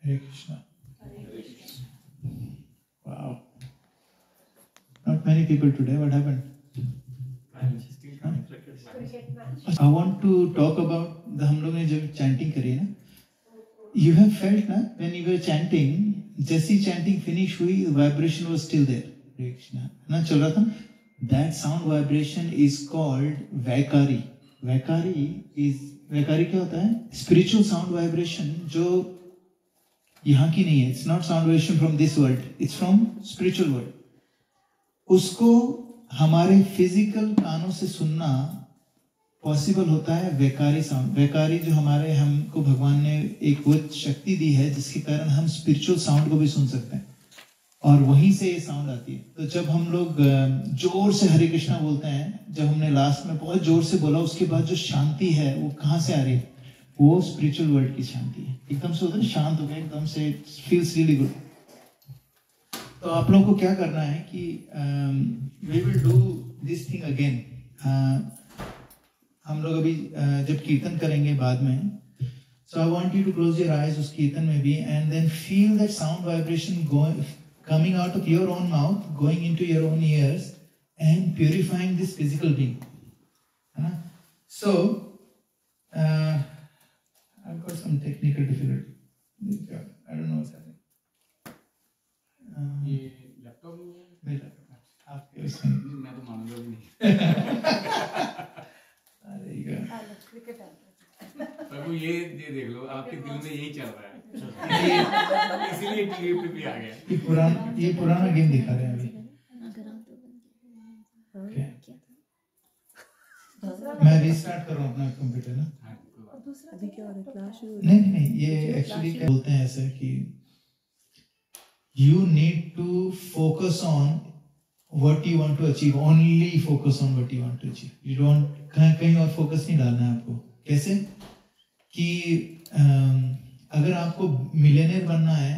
Hare Krishna. Wow. Not many people today. What happened? I want to talk about हम लोग ने जब chanting करी है ना, you have felt ना when you were chanting, जैसी chanting finish हुई, the vibration was still there. Hare Krishna. ना चल रहा था. That sound vibration is called Vaikari. Vaikari क्या होता है? Spiritual sound vibration जो यहाँ की नहीं है. It's not sound vibration from this world. It's from spiritual world. उसको हमारे फिजिकल कानों से सुनना पॉसिबल होता है वैकारी साउंड. वैकारी जो हमको भगवान ने एक वो शक्ति दी है जिसके कारण हम स्पिरिचुअल साउंड को भी सुन सकते हैं, और वहीं से ये साउंड आती है. तो जब हम लोग जोर से हरे कृष्णा बोलते हैं, जब हमने लास्ट में बहुत जोर से बोला, उसके बाद जो शांति है वो कहाँ से आ रही है? वो स्पिरिचुअल वर्ल्ड की शांति है. एकदम से होता है शांत हो गया, एकदम से फील्स रियली गुड. तो आप लोगों को क्या करना है कि we will do this thing again. हम लोग अभी जब कीर्तन करेंगे बाद में, so I want you to close your eyes उस कीर्तन में भी, and then feel that sound vibration coming out of your own mouth, going into your own ears, and purifying this physical being. So, I've got some technical difficulty. I don't know what's happening. ये laptop मेरा आपके उसमें मैं तो मानूंगा भी नहीं. अरे प्रभु ये देख लो, आपके दिल में यही चल रहा है, इसीलिए टीवी पे भी आ गया. ये पुराना गेम दिखा रहे हैं अभी. मैं रीस्टार्ट कर रहा हूँ अपना कंप्यूटर ना. अभी क्या हो रहा है? क्लास शुरू? नहीं, ये एक्चुअली क्या बोलते हैं ऐसे कि you need to focus on what you want to achieve. Only focus on what you want to achieve. You don't कहीं और फोकस नहीं डालना है आपको. कैसे कि अगर आपको मिलियनेयर बनना है,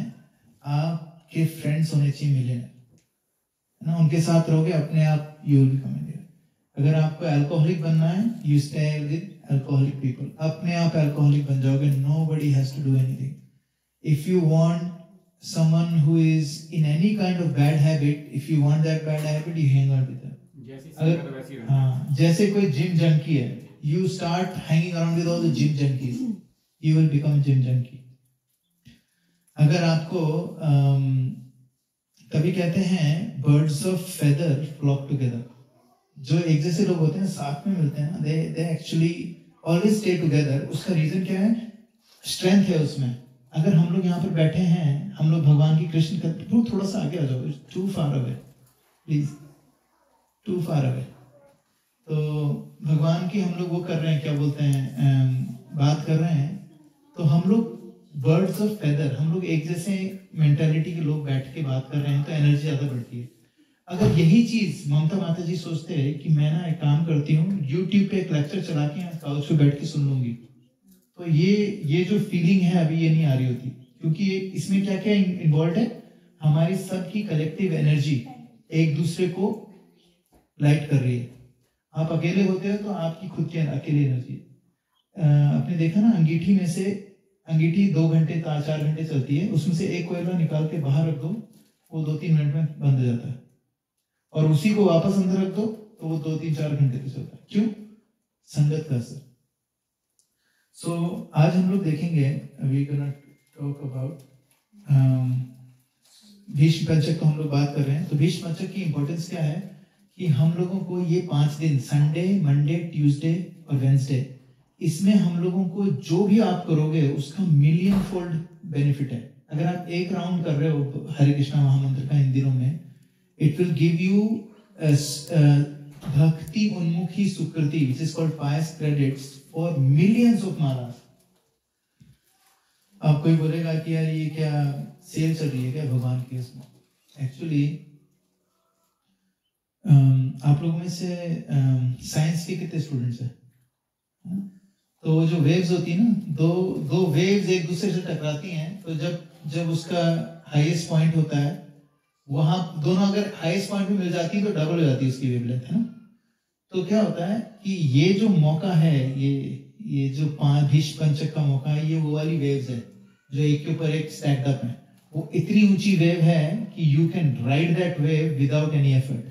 आपके फ्रेंड्स होने चाहिए मिलियनेयर, है ना. उनके साथ रहोगे, अपने आप यू विल बिकम मिलियनेयर. अगर आपको अल्कोहलिक बनना है, you stay with alcoholic people, अपने आप अल्कोहलिक बन जाओगे. Nobody has to do anything. If you want someone who is in any kind of bad habit, if you want that bad habit, you hang out with them. जैसे कोई gym junkie है, you start hanging around with all the gym junkies, you will become a gym junkie. अगर आपको कभी कहते हैं birds of feather flock together, जो एक जैसे लोग होते हैं साथ में मिलते हैं ना, they actually always stay together. उसका रीजन क्या है? स्ट्रेंथ है उसमें. अगर हम लोग यहाँ पर बैठे हैं, हम लोग भगवान की कृष्ण का, थोड़ा सा आगे आ जाओ, too far away please, too far away. तो भगवान की हम लोग वो कर रहे हैं, क्या बोलते हैं, बात कर रहे हैं. तो हम लोग बर्ड्स ऑफ फेदर, हम लोग एक जैसे मेंटालिटी के लोग बैठ के बात कर रहे हैं, तो एनर्जी ज्यादा बढ़ती है. अगर यही चीज ममता माता जी सोचते हैं कि मैं ना एक काम करती हूँ, यूट्यूब पे एक लेक्चर चला के काउच पे बैठ के सुन लूंगी, तो ये जो फीलिंग है अभी ये नहीं आ रही होती. क्योंकि इसमें क्या क्या इन्वॉल्व है? हमारी सबकी कलेक्टिव एनर्जी एक दूसरे को लाइट कर रही है. आप अकेले होते हो तो आपकी खुद की अकेली एनर्जी. आपने देखा ना, अंगीठी 2 घंटे 4 घंटे चलती है, उसमें से एक कोयला निकाल के बाहर रख दो, वो 2-3 मिनट में बंद हो जाता है, और उसी को वापस अंदर रख दो तो वो 2-3-4 घंटे तक चलता है. क्यों? संगत का असर. So, आज हम लोग देखेंगे, we gonna talk about Bhishma पंचक को हम लोग बात कर रहे हैं. तो भीष्म पंचक की इंपॉर्टेंस क्या है कि हम लोगों को ये 5 दिन, संडे, मंडे, ट्यूसडे और वेंसडे, इसमें हम लोगों को जो भी आप करोगे उसका मिलियन फोल्ड बेनिफिट है. अगर आप एक राउंड कर रहे हो हरे कृष्णा महामंत्र का इन दिनों में, इट विल गिव यू भक्ति उन्मुखी सुकृति, which is called pious credits for millions of malas. अब कोई बोलेगा कि यार ये क्या सेल चल रही है क्या भगवान की? इसमें एक्चुअली आप लोगों में से साइंस के कितने स्टूडेंट्स हैं? तो जो वेव्स होती है ना, दो वेव्स एक दूसरे से टकराती हैं, तो जब उसका हाईएस्ट पॉइंट होता है, वहां दोनों अगर हाईएस्ट पॉइंट में मिल जाती है तो डबल हो जाती है उसकी वेवलेंथ, है ना. तो क्या होता है कि ये जो मौका है, ये जो भीष्म पंचक का मौका है, ये वो वाली वेव्स है. जो एक के ऊपर एक स्टैक्ड अप है, वो इतनी ऊंची वेव है कि you can ride that wave without any effort.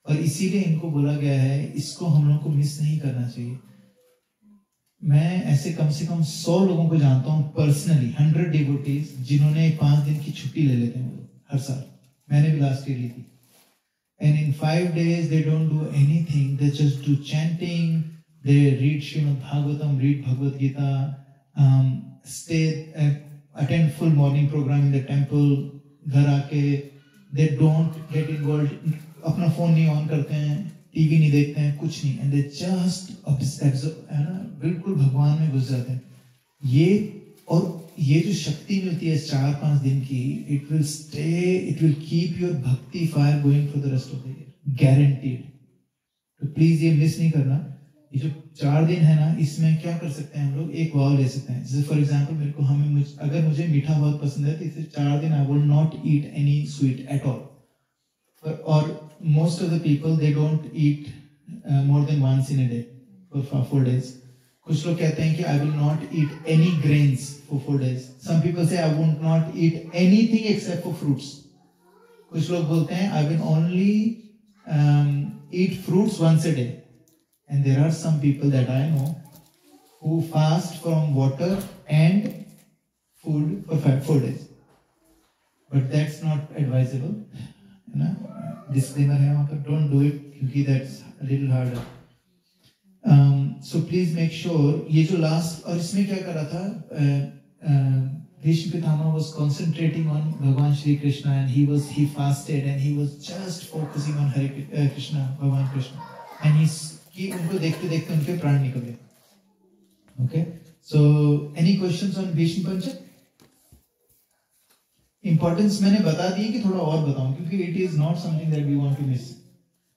और इसीलिए इनको बोला गया है, इसको हम लोगों को मिस नहीं करना चाहिए। मैं ऐसे कम से कम 100 लोगों को जानता हूँ पर्सनली, 100 डिवोटीज जिन्होंने 5 दिन की छुट्टी ले लेते हैं हर साल। मैंने भी लास्ट ईयर ली थी। And in 5 days they don't do anything. They just do chanting. They read Srimad Bhagavatam, read Bhagavad Gita, stay, attend full morning program in the temple. घर आके they don't get involved. अपना phone नहीं on करते हैं, TV नहीं देखते हैं, कुछ नहीं। And they just बिल्कुल भगवान में घुस जाते हैं। ये जो शक्ति मिलती है 4-5 दिन की, इट विल कीप योर भक्ति fire going for the rest of the year, guaranteed. तो प्लीज ये मिस नहीं करना। ये जो 4 दिन है ना, इसमें क्या कर सकते हैं हम लोग, एक वाव ले सकते हैं। जैसे फॉर एग्जाम्पल अगर मुझे मीठा बहुत पसंद है, तो इसे 4 दिन I will not eat any sweet at all. और most of the people they don't eat more than once in a day for 4 days। कुछ लोग कहते हैं कि I will not eat any grains for 4 days. Some people say I will not eat anything except for fruits. कुछ लोग बोलते हैं I will only eat fruits once a day. And there are some people that I know who fast from water and food for 4 days. But that's not advisable. है ना? Disclaimer है वहाँ पर, don't do it क्योंकि that's a little harder. So please make sure ये जो last, और इसमें क्या कर रहा था, Bhishma Pitamah was concentrating on भगवान Shri Krishna and he fasted and he was just focusing on Hare Krishna, भगवान कृष्ण, and कि उनको देखते देखते उनके प्राण निकल गए। Okay, so any questions on Bhishma Panchak? Importance मैंने बता दी कि थोड़ा और बताऊं क्योंकि it is not something that we want to miss।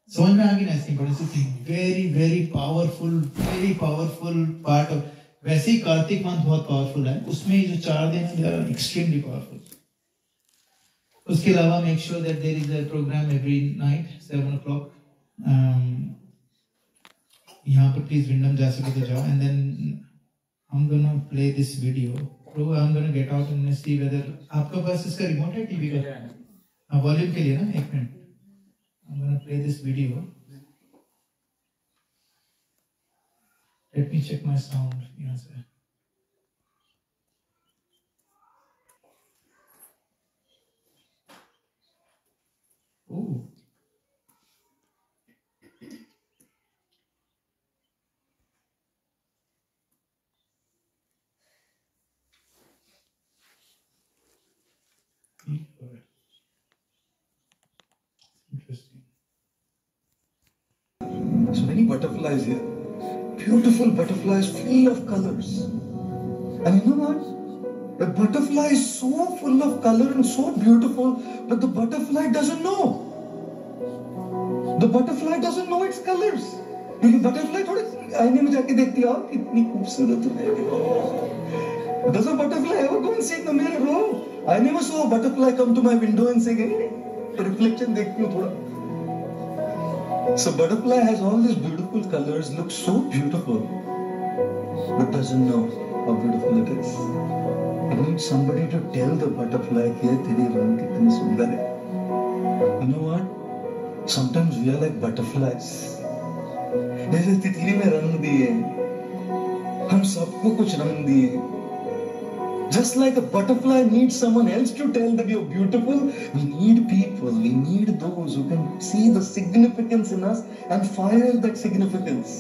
समझ में आ गई ना इसकी importance? Very powerful part of, वैसे ही कार्तिक मंथ बहुत पावरफुल है, उसमें जो 4 दिन है, दे आर एक्सट्रीमली पावरफुल। उसके अलावा make sure that there is a programme every night 7 o'clock। यहाँ पर प्लीज विंडम जा सके तो जाओ। And then I am gonna play this video. Pro I am gonna get out and see whether आपका पास इसका रिमोट है टीवी का, वॉल्यूम के लिए ना, एक minute. I'm going to play this video. Let me check my sound. Yes, sir. Oh. Interesting. So many butterflies here. Beautiful butterflies full of colors. And you know what? The butterfly is so full of color and so beautiful, but the butterfly doesn't know. The butterfly doesn't know its colors. क्योंकि butterfly थोड़े आईने में जाके देखती है, कितनी खूबसूरत है। Does a butterfly ever go and see in the mirror? Oh, I never saw a butterfly come to my window and say, "Hey, reflection देखती हूँ थोड़ा." So butterfly has all these beautiful colors, looks so beautiful, but doesn't know how beautiful it is. It needs somebody to tell the butterfly कि तेरी रंग कितनी सुंदर है. You know what? Sometimes we are like butterflies. जैसे तितली में रंग दिए, हम सबको कुछ रंग दिए. Just like a butterfly needs someone else to tell that you're beautiful, we need people, we need those who can see the significance in us and fire that significance.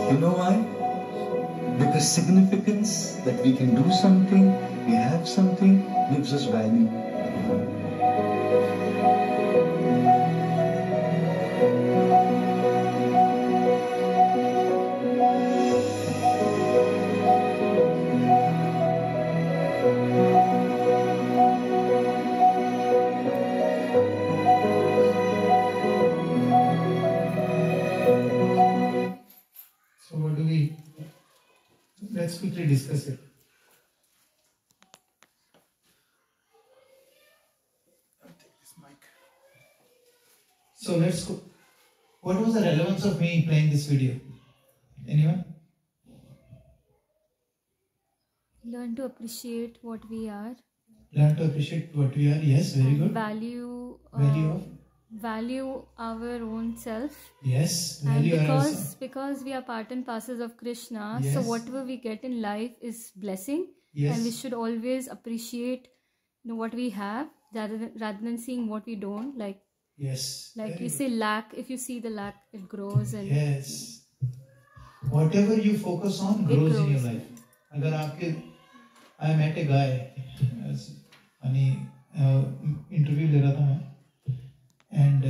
You know why? Because significance, that we can do something, we have something, gives us value. Let's quickly discuss it. I'll take this mic. So let's go. What was the relevance of me playing this video? Anyone? Learn to appreciate what we are. Learn to appreciate what we are. Yes, very good. Value. Value of. Value our own self. Yes, And value ourselves. because we are part and parcels of Krishna, Yes. so whatever we get in life is blessing. Yes. And we should always appreciate what we have rather than seeing what we don't. Yes. Like very you good. say lack, if you see the lack, it grows. And Yes. Whatever you focus on grows in your life. अगर आपके I met a guy, interview ले रहा था मैं, and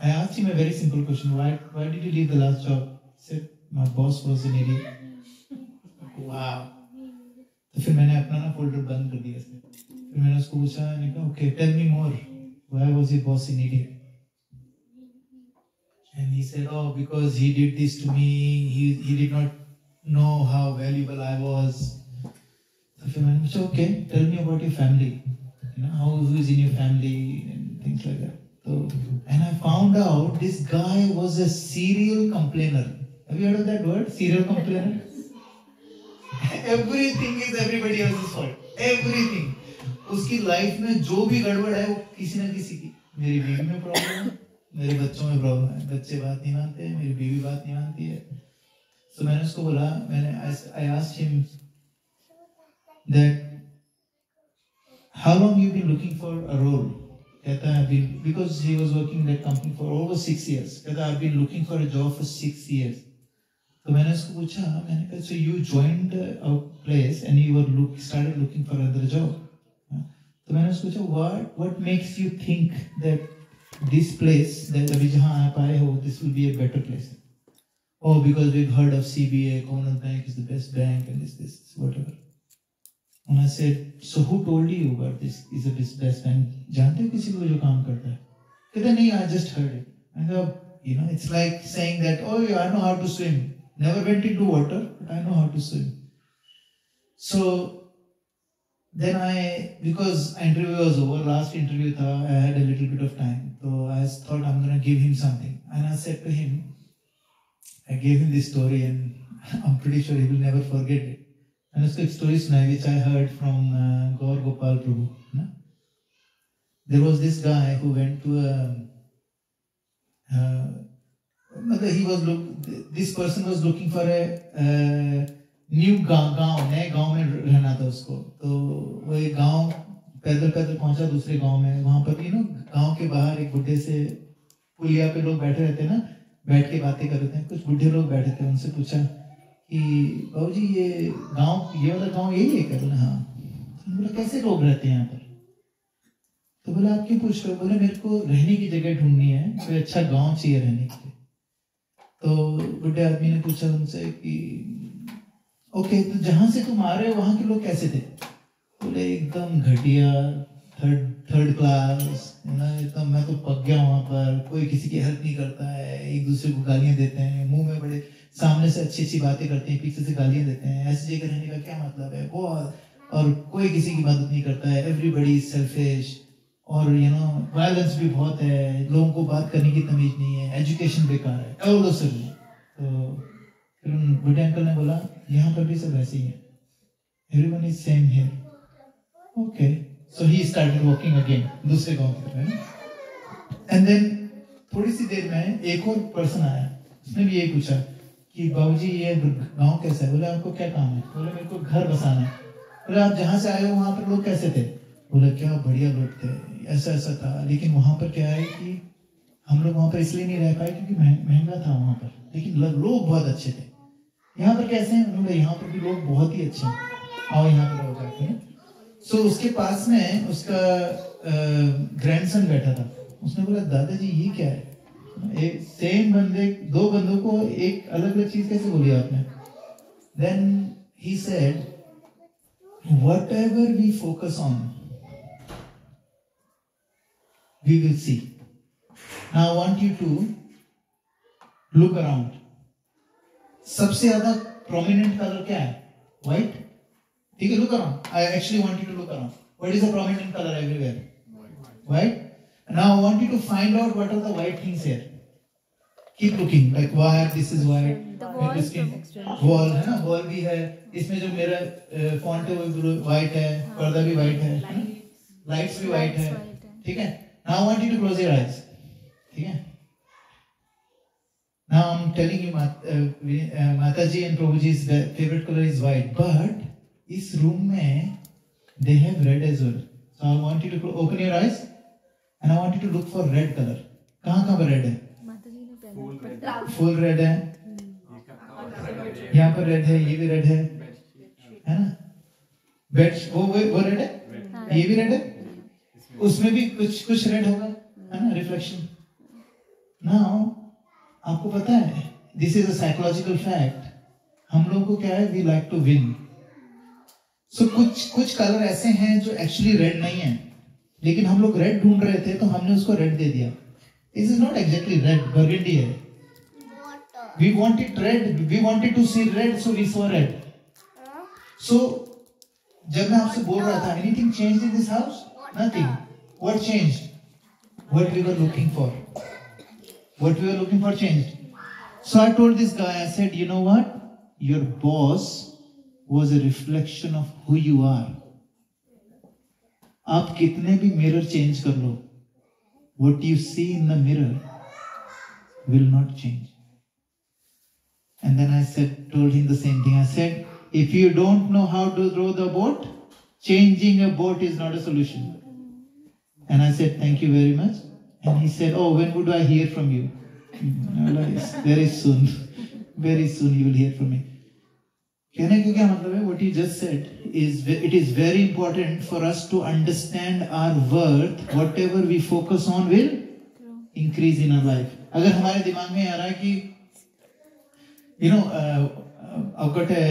I asked him a very simple question. Why did you leave the last job? He said, my boss was an idiot. Wow. तो फिर मैंने अपना ना फोल्डर बंद कर दिया इसमें. फिर मैंने उसको पूछा, मैंने कहा, okay, tell me more. Why was your boss an idiot? And he said, oh, because he did this to me. He did not know how valuable I was. So फिर मैंने पूछा, okay, tell me about your family. Who is in your family and things like that. So, and I found out this guy was a serial complainer. Have you heard of that word? Serial complainer? Everything is everybody else's fault. Everything. उसकी life में जो भी गड़बड़ है वो किसी ना किसी की. मेरी बीवी में प्रॉब्लम है, मेरे बच्चों में प्रॉब्लम है, बच्चे बात नहीं मानते हैं, मेरी बीवी बात नहीं मानती है. So मैंने उसको बोला, I asked him that how long you been looking for a role? कहता है, because he was working in that company for over 6 years. कहता I've been looking for a job for 6 years. तो मैंने उसको पूछा, मैंने कहा, so you joined a place and you were started looking for another job. तो मैंने उसको पूछा, what makes you think that this place that अभी जहाँ आप आए हो, this will be a better place? Oh, because we've heard of CBA, Commonwealth Bank is the best bank, and this, whatever. And I said, so who told you about this is the best bank? जानते हो किसी को जो काम करता है? कहता नहीं, I just heard it. I go, it's like saying that, oh yeah, I know how to swim. Never went into water, but I know how to swim. So then because interview was over, last interview tha, I had a little bit of time. So I thought I'm going to give him something. And I said to him, I gave him this story and I'm pretty sure he will never forget it. And उसको एक story सुनाई which I heard from Gaur Gopal Prabhu. There was this guy who went to this person was looking for a new गांव, नए गांव में रहना था उसको. तो वो एक गांव पैदल पहुंचा दूसरे गांव में. वहां पर गांव के बाहर एक बुढ़े से पुलिया पे लोग बैठे रहते हैं ना, बैठ के बातें कर रहे थे. कुछ बुढ़े लोग बैठे थे. उनसे पूछा कि बाबूजी ये वाला गांव यही है क्या? बोले हाँ. बोला कैसे लोग रहते हैं यहाँ पर? तो बोला आप क्यों पूछ रहे हो? बोले मेरे को रहने की जगह ढूंढनी है, कोई अच्छा गांव चाहिए रहने के लिए. तो बुढ़े आदमी ने पूछा उनसे कि ओके, तो जहां से तुम आ रहे हो वहां के लोग कैसे थे? बोले एकदम घटिया, थर्ड क्लास, एकदम मैं तो पक गया वहां पर. कोई किसी की हेल्प नहीं करता है, एक दूसरे को गालियां देते हैं, मुंह में बड़े सामने से अच्छी अच्छी बातें करते हैं, पीछे से गालियां देते हैं. ऐसी जगह रहने का क्या मतलब है? और कोई किसी की मदद नहीं करता है, एवरीबडी इज सेल्फिश, और वायलेंस भी बहुत है, लोगों को बात करने की तमीज नहीं है, एजुकेशन बेकार है, all those things. तो फिर बुढ़े अंकल ने बोला यहाँ पर भी सब ऐसे ही है, everyone is same here. Okay, so he started walking again, दूसरे गांव की तरफ. And then थोड़ी सी देर में एक और पर्सन आया, उसने भी यही पूछा कि बाबूजी ये गांव कैसा है? बोले आपको क्या काम है? बोले मेरे को घर बसाना है. बोले आप जहाँ से आए हो वहाँ पर लोग कैसे थे? बोले क्या बढ़िया लोग थे, ऐसा था. लेकिन वहाँ पर क्या है कि हम लोग वहाँ पर इसलिए नहीं रह पाए क्योंकि महंगा था वहाँ पर, लेकिन लोग बहुत अच्छे थे. यहाँ पर कैसे हैं? उन्होंने यहाँ पर भी लोग बहुत ही अच्छे हैं, आओ यहाँ पर रहो जाते हैं. सो उसके पास में उसका ग्रैंडसन बैठा था. उसने बोला दादाजी ये क्या है? एक सेम बंदे, दो बंदों को एक अलग अलग चीज कैसे बोली आपने? Then he said, whatever we focus on, we will see. Now I want you to look around. सबसे ज्यादा prominent color क्या है? White. ठीक है, look around. I actually want you to look around. What is the prominent color everywhere? White. Now I want you to find out what are the white things here. Keep looking, like why this is white, The walls इसकी from wall है ना, wall भी है, इसमें जो मेरा font है वो वाइट है, पर्दा भी वाइट है, लाइट्स भी वाइट है, ठीक है. Now I want you to close your eyes, ठीक है. Now I'm telling you, Mataji and Prabhuji's favorite color is white, but इस room में they have red as well. So I want you to open your eyes and I want you to look for red color. कहाँ पर red है? माताजी ने पहना Full red है. यहाँ पर red है, ये भी red है ना? बेड वो red है, ये भी red है. उसमें भी कुछ red होगा, है ना? Reflection. Now आपको पता है, this is a psychological fact, हम लोगों को क्या है, वी लाइक टू विन. सो कुछ कलर ऐसे हैं जो एक्चुअली रेड नहीं है, लेकिन हम लोग रेड ढूंढ रहे थे तो हमने उसको रेड दे दिया. This is not exactly red, burgundy है. We wanted red, we wanted to see red, so we saw red. So जब मैं आपसे बोल रहा था, anything changed in this house? Nothing. What changed? What we were looking for. What we were looking for changed. So I told this guy, I said, you know what? Your boss was a reflection of who you are. आप कितने भी mirror change कर लो, what you see in the mirror will not change. And then I told him the same thing. I said, if you don't know how to row the boat, changing a boat is not a solution. And I said, thank you very much. And he said, oh, when would I hear from you? Very soon. Very soon you will hear from me. कहने का क्या मतलब है? What you just said is, it is very important for us to understand our worth. Whatever we focus on will increase in our life. अगर हमारे दिमाग में आ रहा है कि, you know, I've got a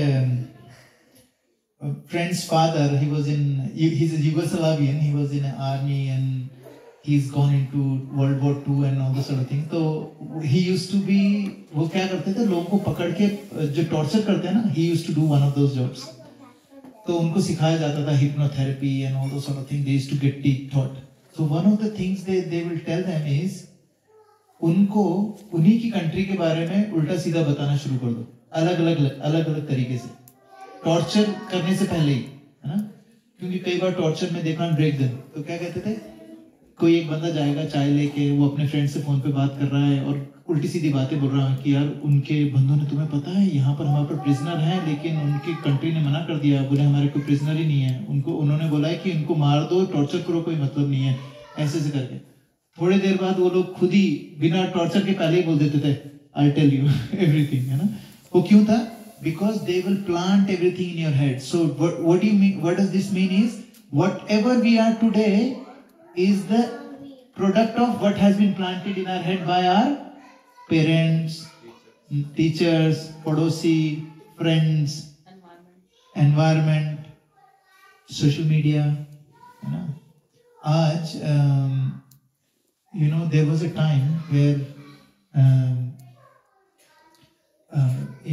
friend's father. He's a Yugoslavian. He was in the army and he's gone into World War II and all this sort of thing. तो he used to be, वो क्या करते थे, लोगों को पकड़ के जो टॉर्चर करते हैं ना, he used to do one of those jobs. तो उनको सिखाया जाता था hypnotherapy and all those sort of things. They used to get taught. So one of the things they will tell them is, उनको उन्हीं की कंट्री के बारे में उल्टा सीधा बताना शुरू कर दो, अलग तरीके से, टॉर्चर करने से पहले ही, है ना? क्योंकि कई बार टॉर्चर में they can't break them. तो क्या कहते थे, कोई एक बंदा जाएगा चाय लेके, वो अपने फ्रेंड से फोन पे बात कर रहा है और उल्टी सीधी बातें बोल रहा है कि यार उनके बंधुओं ने, तुम्हें पता है यहाँ पर हमारे पर प्रिजनर है, लेकिन उनकी कंट्री ने मना कर दिया, बोले हमारे कोई प्रिजनर ही नहीं है, उन्होंने बोला है कि इनको मार दो, टॉर्चर करो, कोई मतलब नहीं है, ऐसे करके. थोड़ी देर बाद वो लोग खुद ही बिना टॉर्चर के पहले ही बोल देते थे, आई टेल यू एवरीथिंग, है ना? वो क्यों था? Because they will plant everything in your head. So what you mean, what does this mean is, whatever we are today is the product of what has been planted in our head by our parents, teachers, padosi, friends, environment, social media. You know, आज you know, there was a time where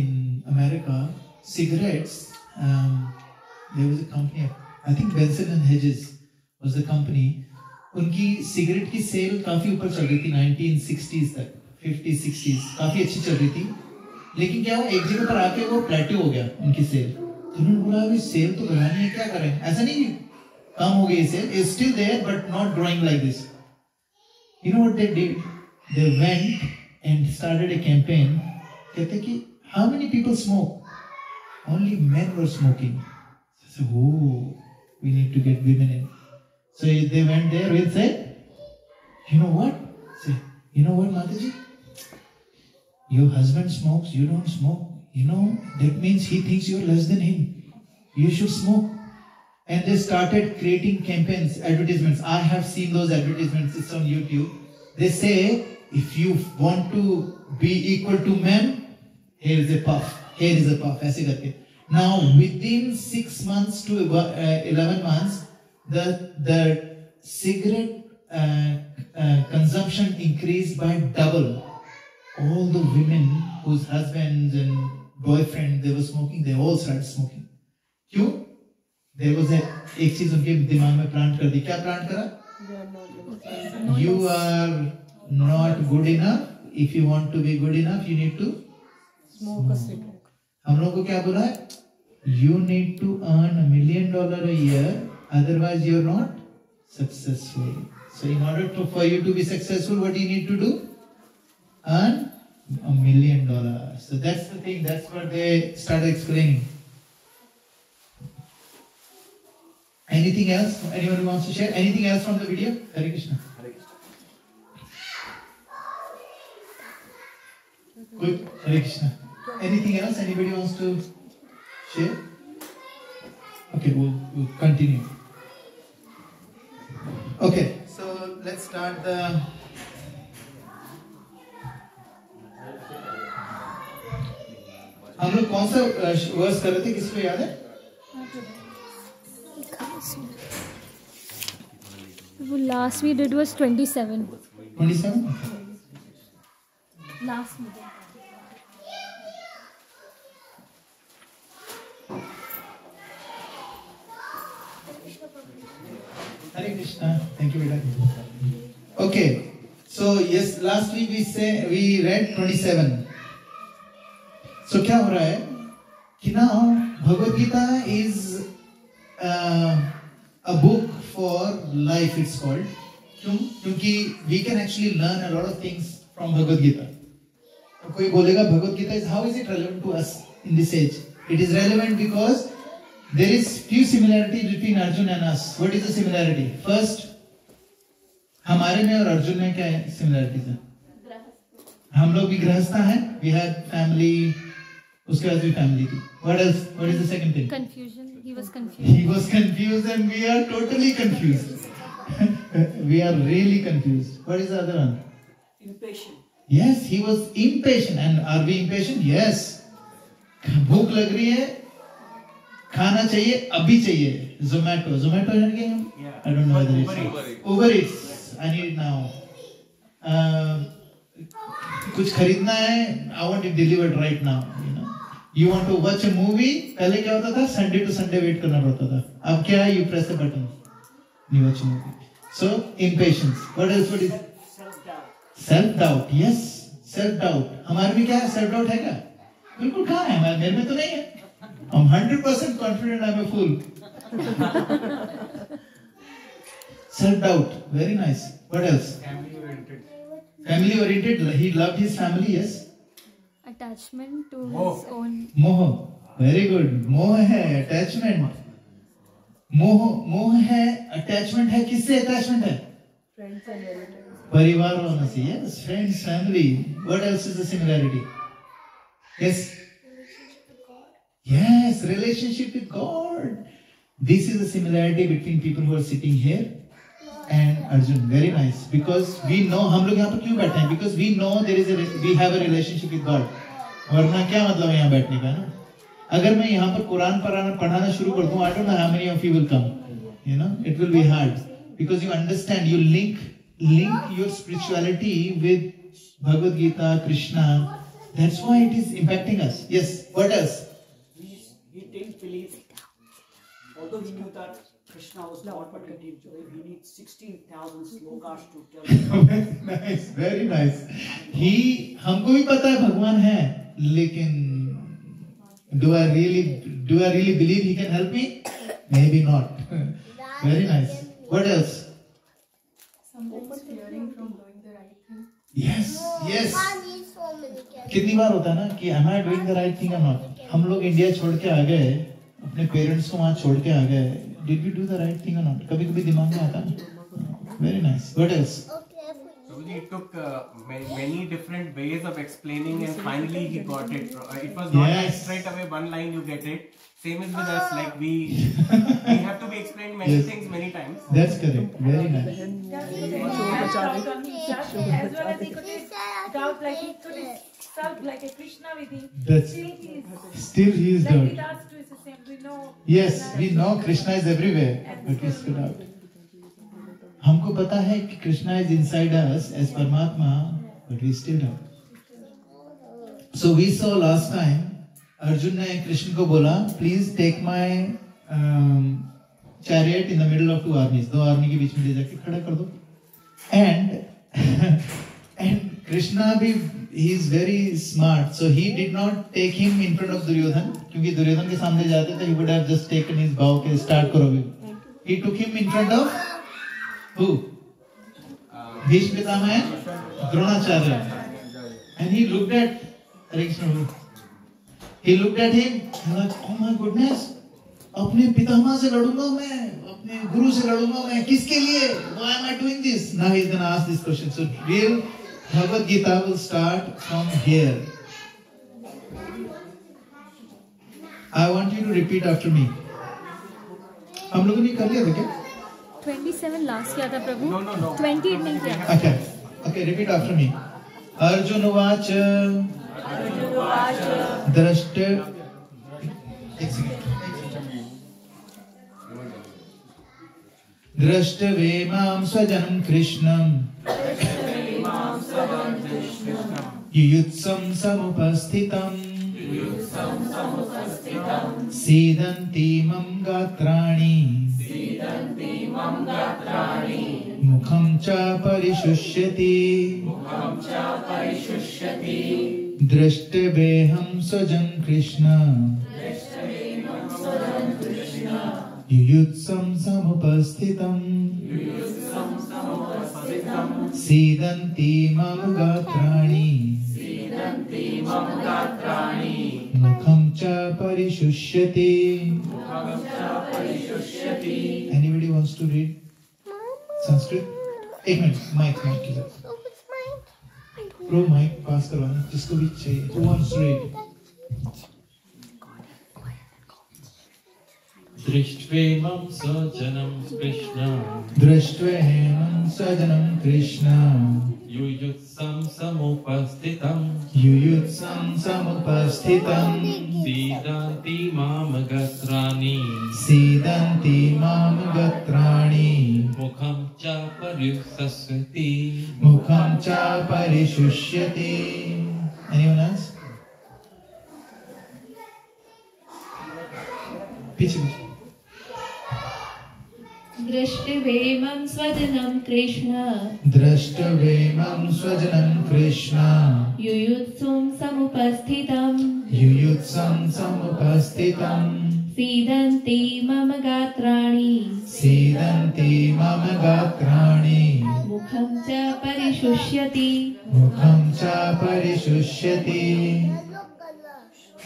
in America, cigarettes, there was a company, I think Benson and Hedges was the company. उनकी cigarette की cell काफी ऊपर चल रही थी 1960s तक, 50s 60s काफी अच्छी चल रही थी. लेकिन क्या हुआ, एक जगह पर आके वो प्लेट्यू हो गया उनकी सेल. तो उन्होंने बोला अभी सेल तो बढ़ानी है, क्या करें? ऐसा नहीं कम हो गई sale, is still there but not growing like this. You know what they did? They went and started a campaign. कहते कि how many people smoke? Only men were smoking. So we need to get women in. So they went there and said, you know what? Say, you know what, Mataji? Your husband smokes, you don't smoke. You know, that means he thinks you're less than him. You should smoke. And they started creating campaigns, advertisements. I have seen those advertisements. It's on YouTube. They say, if you want to be equal to men, here is a puff. Here is a puff. ऐसे करके. Now, within 6 months to 11 months, the cigarette consumption increased by double. All the women whose husbands and boyfriends they were smoking, they all started smoking. क्यों? There was एक चीज उनके दिमाग में plant कर दी. क्या प्लांट करा? You are not good enough. If you want to be good enough, you need to हम लोग को क्या बोला है? You need to earn $1 million a year, otherwise you're not successful. So in order for you to be successful, what do you need to do? Earn $1 million. So that's the thing. That's what they started explaining. Anything else? Anyone wants to share? Anything else from the video? Hare Krishna. Good. Hare Krishna. Anything else? Anybody wants to share? Okay, we'll continue. Okay, so let's start the. हम लोग कौन सा verse कर रहे थे? किसको याद है? The last we did was 27. 27? Last meeting. Hare Krishna. Thank you, Veda. Okay, so yes, last week we read 27. So क्या हो रहा है कि now Bhagavad Gita is a book for life. It's called. क्यों? क्योंकि we can actually learn a lot of things from Bhagavad Gita. तो कोई बोलेगा Bhagavad Gita is how is it relevant to us in this age? It is relevant because there is few similarities between Arjun and us. What is the similarity? First, हमारे में और अर्जुन में क्या similarities है? हम लोग भी गृहस्था हैं. We had family. उसके बाद भी family थी. What else? What is the second thing? Confusion. He was confused. He was confused and we are totally confused. We are really confused. What is the other one? Impatient. Yes, he was impatient. And are we impatient? Yes. भूख लग रही है, खाना चाहिए, अभी चाहिए. Zomato है क्या? I don't know whether it's Uber Eats. I need it now. कुछ खरीदना है, I want it delivered right now. You want to watch a movie? पहले क्या होता था? Sunday to Sunday wait करना पड़ता था. अब क्या है? You press a button. You watch a movie. So impatience. What else? What is? Self-doubt. Yes, self-doubt. हमारे भी क्या है? Self-doubt है क्या? बिल्कुल कहाँ है? मेरे में तो नहीं है. I'm 100% confident I'm a fool. Self-doubt. Very nice. What else? Family-oriented. Family-oriented. He loved his family. Yes. Attachment to his own. मोह. Very good. मोह है attachment. मोह है attachment है. किससे attachment है? Friends and relatives. परिवार वालों से. Yes, friends, family. What else is the similarity? Yes. Yes, relationship with God. This is the similarity between people who are sitting here and Arjun. Very nice. Because we know, हम लोग यहाँ पर क्यों बैठे हैं? Because we know we have a relationship with God. वरना क्या मतलब है यहाँ बैठने का ना? अगर मैं यहाँ पर कुरान पढ़ाना शुरू कर दूँ, I don't know how many of you will come. You know, it will be hard because you understand. You link your spirituality with Bhagavad Gita, Krishna. That's why it is impacting us. Yes. What else? He didn't believe, although he knew that Krishna was God, but he didn't believe. He needs 16,000 slokas to tell him. Very nice, very nice. हमको भी पता है भगवान है, लेकिन do I really believe he can help me? Maybe not. Very nice. What else? Sometimes fearing from doing the right thing. Yes. कितनी बार होता है ना कि am I doing the right thing or not? हम लोग इंडिया छोड़ के आ गए, अपने पेरेंट्स को वहाँ छोड़ के आ गए. Did we do the right thing or not? कभी-कभी दिमाग में आता है. Very nice. What else? It took many different ways of explaining, and finally he got it. It was not like straight away one line you get it. Same is with us. Like we have to be explained many things many times. That's correct. Very nice. As well as he could doubt, like he could serve like a Krishna with him. That's still he is like doubt. with us too is the same. We know. Yes, we know Krishna is everywhere, but we still doubt. हमको पता है कि Krishna is inside us as परमात्मा, but we still doubt. So we saw last time, Arjun ने कृष्ण को बोला, please take my chariot in the middle of two armies. दो army के बीच में ले जाके खड़ा कर दो. And कृष्णा भी he is very smart, so he did not take him in front of Duryodhan. क्योंकि दुर्योधन के सामने जाते थे, he would have just taken his bow के start करो भी. He took him in front of who? Bhishma Pitama and Dronacharya. And he looked at He looked at him and like, oh my goodness, अपने पितामह से लड़ूंगा मैं, अपने गुरु से लड़ूंगा मैं, किसके लिए? Why am I doing this? Now he's gonna ask this question. So real Bhagavad Gita will start from here. I want you to repeat after me. हम लोगों ने कर लिया था क्या? 27 लास्ट किया था प्रभु. No. 28 नहीं किया. Okay, repeat after me. Arjun उवाच दृष्ट दृष्टवेमां स्वजनं कृष्णं युयुत्सं समुपस्थितं सीदन्ति मम गात्राणि मुखं च परिशुष्यति दृष्टवेहं स्वजं कृष्ण युयुत्सं समुपस्थितं सीदन्ति मम गात्राणि मुखं च परिशुष्यति. Anybody wants to read Sanskrit? एक मिनट, माइक की जरूरत. प्रो माइक पास करवाना जिसको भी चाहिए. Who wants to read? दृष्ट्वेमं स्वजनं कृष्ण दृष्ट्वेमं स्वजनं कृष्ण युयुत्सं समुपस्थितं सीदन्ति मां गात्राणि मुखं च परिशुष्यति. Anyone else? पीछे दृष्टवेमं स्वजनं कृष्ण युयुत्सुं समुपस्थितं सीदन्ति मम गात्राणि मुखं च परिशुष्यति.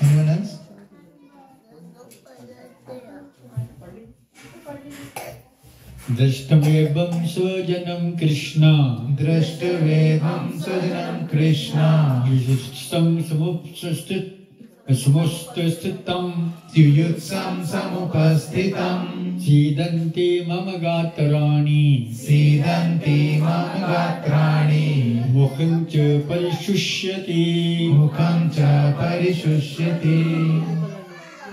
Anyone else? दृष्टवेमं स्वजनं कृष्ण युयुत्सं समुपस्थितं सीदन्ति मम गात्राणि मुखं च परिशुष्यति.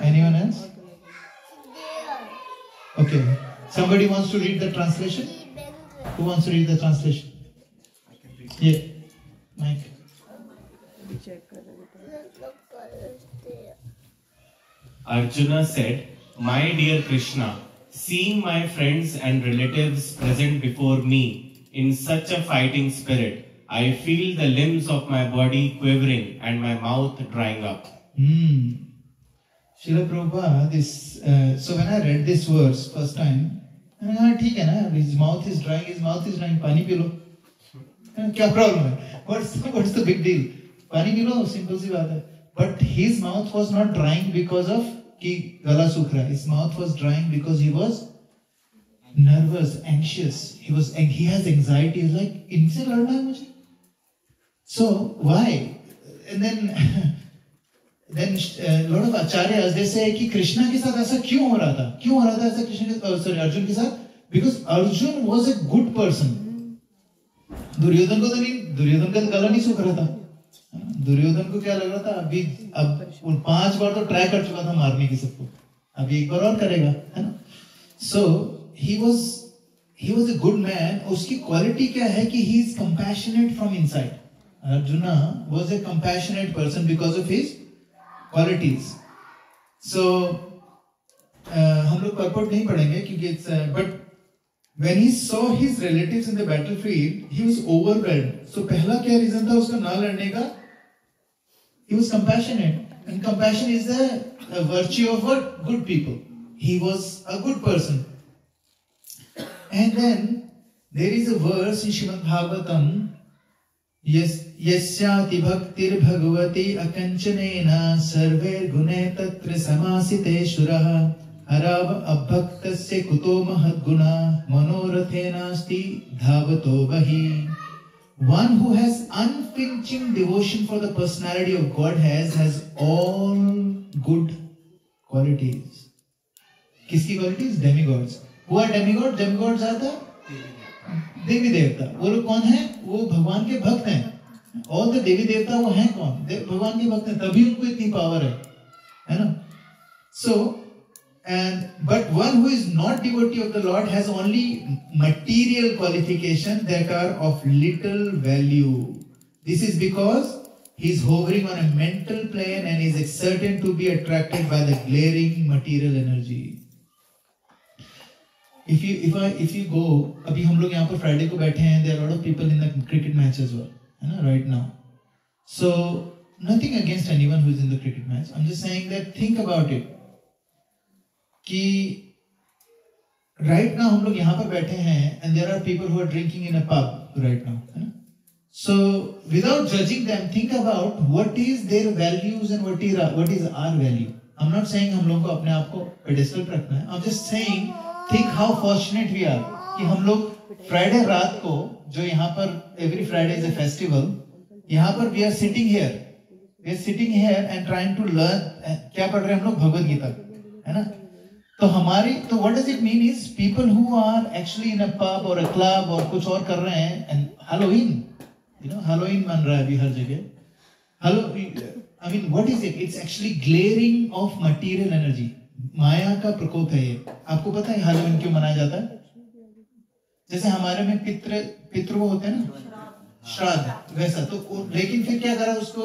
Anyone else? Okay. Somebody wants to read the translation? Who wants to read the translation? Yeah, Mike. Arjuna said, "My dear Krishna, seeing my friends and relatives present before me in such a fighting spirit, I feel the limbs of my body quivering and my mouth drying up." Srila Prabhupada, so when I read this verse first time, ठीक है ना, his mouth is drying, पानी P low, क्या problem है? What's the big deal? पानी P low, simple सी बात है. But his mouth was not drying because of कि गला सूख रहा है. His mouth was drying because he was nervous, anxious. He has anxiety. He's like, इनसे लड़ना है मुझे. So why? And then lot of acharyas they say कि कृष्णा के साथ ऐसा क्यों हो रहा था ऐसा अर्जुन के साथ? Because Arjun was a good person. Duryodhan को तो नहीं, दुर्योधन का गला नहीं सूख रहा था. दुर्योधन को क्या लग रहा था, अब 5 बार तो ट्राई कर चुका था मारने की सबको, अभी एक बार और करेगा, है ना. So he was a good man. उसकी क्वालिटी क्या है कि he is compassionate from inside. Arjuna was a compassionate person because of his qualities. So हम लोग purport नहीं पढ़ेंगे क्योंकि but when he saw his relatives in the battlefield, he was overwhelmed. So पहला क्या reason था उसका ना लड़ने का? He was compassionate, and compassion is a virtue of what? Good people. He was a good person. And then there is a verse in Srimad Bhagavatam, Yasyati bhaktir bhagavati akanchanena sarver gune tatra samasite shuraha harava abhaktasya kuto mahadguna manorathenasti dhavato vahi. One who has unflinching devotion for the personality of God has all good qualities. किसकी qualities? Demigods. Who are demigods? Demigods are the देवी देवता. वो लोग कौन हैं? वो भगवान के भक्त हैं. All the देवी देवता वो हैं कौन? भगवान के भक्त हैं. तभी उनको इतनी पावर है ना? So, but one who is not devotee of the Lord has only material qualifications that are of little value. This is because he is hovering on a mental plane and is certain to be attracted by the glaring material energy. If you go, अभी हम लोग यहाँ पर Friday को बैठे हैं, there are a lot of people in the cricket match as well, है ना, right now. So nothing against anyone who is in the cricket match. I'm just saying that think about it. कि right now हम लोग यहाँ पर बैठे हैं and there are people who are drinking in a pub right now, है ना? So without judging them, think about what is their values and what is our value. I'm not saying हम लोगों को अपने आप को pedestal पर रखना है. I'm just saying think how fortunate we are कि हम लोग Friday रात को, जो यहाँ पर every Friday is a festival, यहाँ पर we are sitting here and trying to learn. क्या पढ़ रहे हैं हम लोग? भगवद गीता, है ना? तो what does it mean is people who are actually in a pub or a club और कुछ और कर रहे हैं, and Halloween बन रहा है अभी हर जगह. I mean, what is it? It's actually glaring of material energy. माया का प्रकोप है ये. आपको पता है Halloween क्यों मनाया जाता है? जैसे हमारे में पितृ वो होते हैं ना, श्राद्ध वैसा. तो लेकिन फिर क्या करा उसको?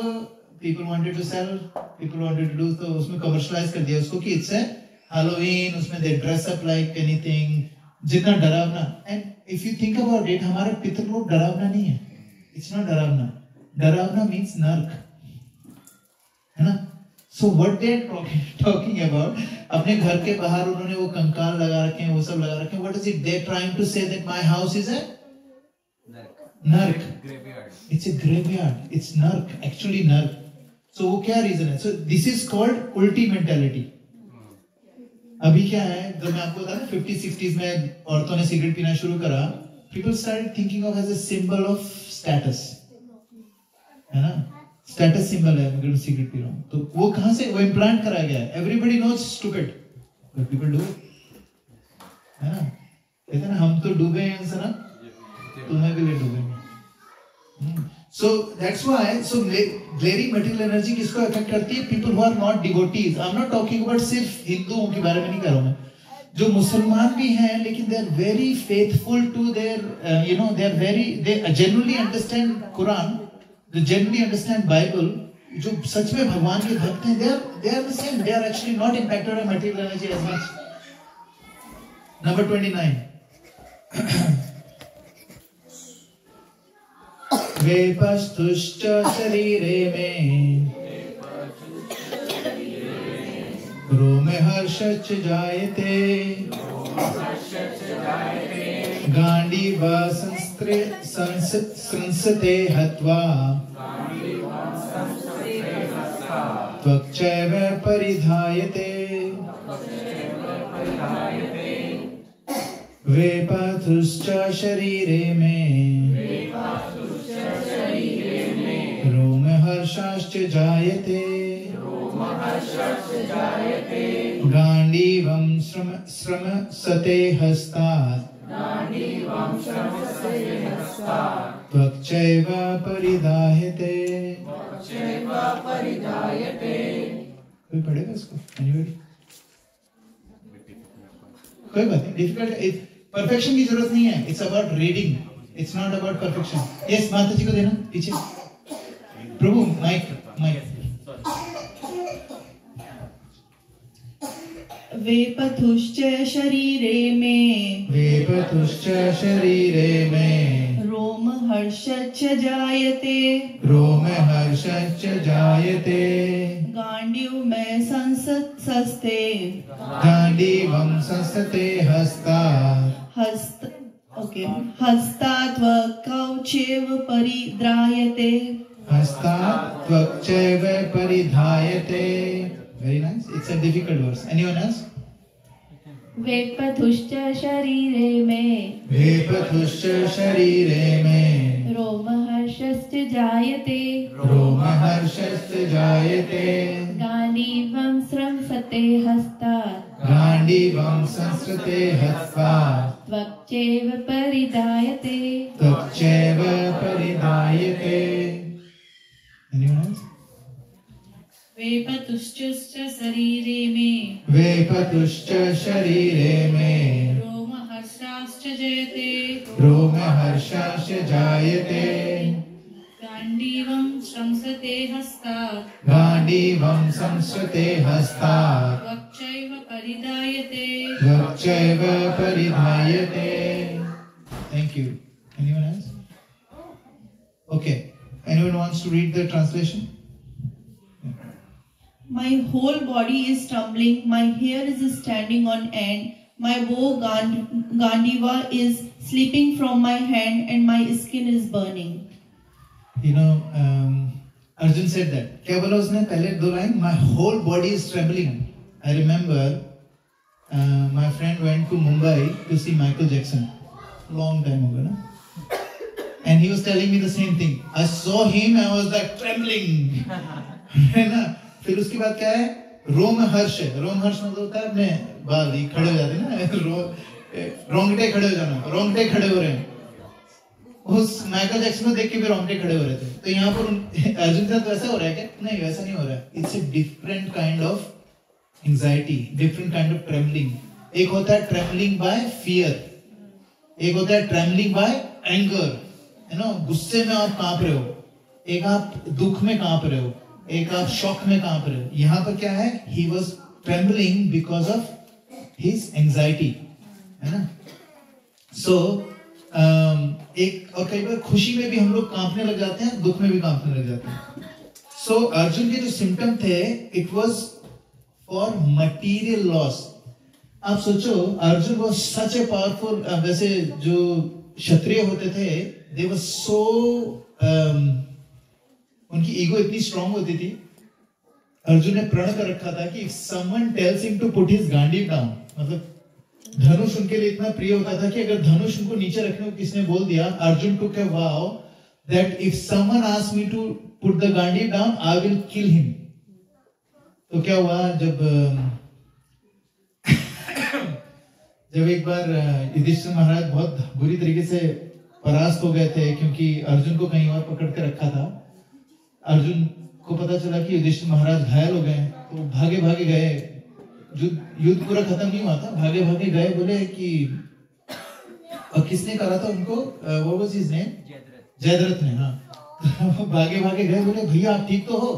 People wanted to sell, people wanted to do, तो उसमें commercialize कर दिया उसको कि it's a Halloween, उसमें they dress up like anything, जितना डरावना. And if you think about it, हमारे पितृ लोग डरावना नहीं है. It's not डरावना. डरावना means नर्क, है ना? So what they are talking about, अपने घर के बाहर उन्होंने वो कंकाल लगा रखे हैं, वो सब लगा रखे हैं. What is it? They are trying to say that my house is a नर्क. Graveyard. It's a graveyard. It's नर्क. Actually नर्क. So वो क्या reason है? So this is called ulti mentality. अभी क्या है? जब मैं आपको बताया 50-60s में औरतों ने सिगरेट पीना शुरू करा, people started thinking of as a symbol of status, है ना? स्टेटस सिंबल है अगर मैं सिगरेट पी रहा हूँ. तो वो कहाँ से? वो इम्प्लांट कराया गया है. Everybody knows stupid but people do it, है ना? कहते हैं ना, हम तो डूबे हैं सना, तुम्हें भी ले डूबेंगे. So that's why so glaring material energy किसको अफेक्ट करती है? People who are not devotees. I am not talking about सिर्फ हिंदुओं के बारे में नहीं कर रहा हूँ मैं. जो मुसलमान भी हैं लेकिन they are very faithful to their they genuinely understand Quran, they genuinely understand Bible, जो सच में भगवान के भक्त हैं, they are the same. They are actually not impacted by material energy as much. Number 29. वेपस्तुश्च शरीरे में रोमे हर्षश्च जायते गांडीवा संसते हत्वा त्वक्चैव परिधायते वेपथुश्च शरीरे में रोमहर्षश्च जायते गांडीवं श्रमसते हस्तात् त्वक्चैव परिधायते. कोई पढ़ेगा इसको? कोई बात नहीं, डिफिकल्ट. परफेक्शन की जरूरत नहीं है. It's about reading, it's not about perfection. Yes, माता जी को देना पीछे. प्रभु माइक. वेपथुश्च शरीरे में रोमहर्षश्च हर्षश्च जायते रोमहर्षश्च जायते गाण्डीवमे संसते गाण्डीवं संसते हस्तात्वकौचैव परिद्रायते हस्तात्वक्चैव परिधायते. Very nice. It's a difficult verse. Anyone else? वेपथुश्च शरीरे मे वेपथुश्च शरीरे मे रोमहर्षश्च जायते रोमहर्षश्च जायते गाण्डीवं स्रंसते हस्तात् गाण्डीवं संस्कृते हस्तात् त्वक्चैव परिधायते त्वक्चैव परिधायते. Anyone else? वेपतुश्च शरीरे मे वेपतुश्च शरीरे मे रोमहर्षाश्च जयते रोमहर्षाश्च जायते गाण्डीवं श्रंसते हस्तात् गाण्डीवं संस्कृते हस्तात् त्वक्चैव परिधायते त्वक्चैव परिधायते. Thank you. Anyone else? Okay. Anyone wants to read the translation? My whole body is trembling, my hair is standing on end, my bow Gandiva is slipping from my hand and my skin is burning. You know, Arjun said that. क्या बोला उसने पहले दो line? My whole body is trembling. I remember my friend went to Mumbai to see Michael Jackson. Long time ago, no? And he was telling me the same thing. I saw him, I was like trembling. है ना? फिर उसके बाद क्या है? रोमहर्ष. रोमहर्ष मतलब होता है अपने बाल ही खड़े हो जाते हैं ना, रोंगटे खड़े हो जाना, रोंगटे खड़े हो रहे हैं. उस माइकल जैक्सन को देख के भी रोंगटे खड़े हो रहे थे. तो यहाँ पर अर्जुन के साथ वैसा हो रहा है क्या? नहीं, वैसा नहीं हो रहा है. It's a different kind of anxiety, different kind of trembling. एक होता है ट्रेमलिंग बाय फियर, एक होता है ट्रेमलिंग बाय एंगर, है ना, गुस्से में आप कांप रहे हो. एक आप दुख में कांप रहे हो, एक आप शॉक में कांप रहे हो. यहाँ पर क्या है? He was trembling because of his anxiety, है ना. So एक और कई बार खुशी में भी हम लोग कांपने लग जाते हैं, दुख में भी कांपने लग जाते हैं. So अर्जुन के जो सिम्टम थे, it was for material loss. आप सोचो, Arjun was such a powerful, वैसे जो क्षत्रिय होते थे, they were so उनकी ईगो इतनी स्ट्रांग होती थी. अर्जुन ने प्रण कर रखा था कि if someone tells him to put his Gandiv down, मतलब धनुष उनके लिए इतना प्रिय होता था कि अगर धनुष उनको नीचे रखने को किसने बोल दिया, Arjun took a vow that if someone asks me to put the Gandiv down, I will kill him. तो क्या हुआ, जब एक बार युधिष्ठिर महाराज बहुत बुरी तरीके से परास्त हो गए थे, क्योंकि अर्जुन को कहीं और पकड़ के रखा था. अर्जुन को पता चला कि युधिष्ठिर महाराज घायल हो गए, तो भागे भागे गए. युद्ध पूरा खत्म नहीं हुआ था, भागे भागे गए. बोले कि और किसने करा था उनको, वो वाज हिज नेम, जयद्रथ ने. हाँ, भागे भागे गए. बोले भैया आप ठीक तो हो?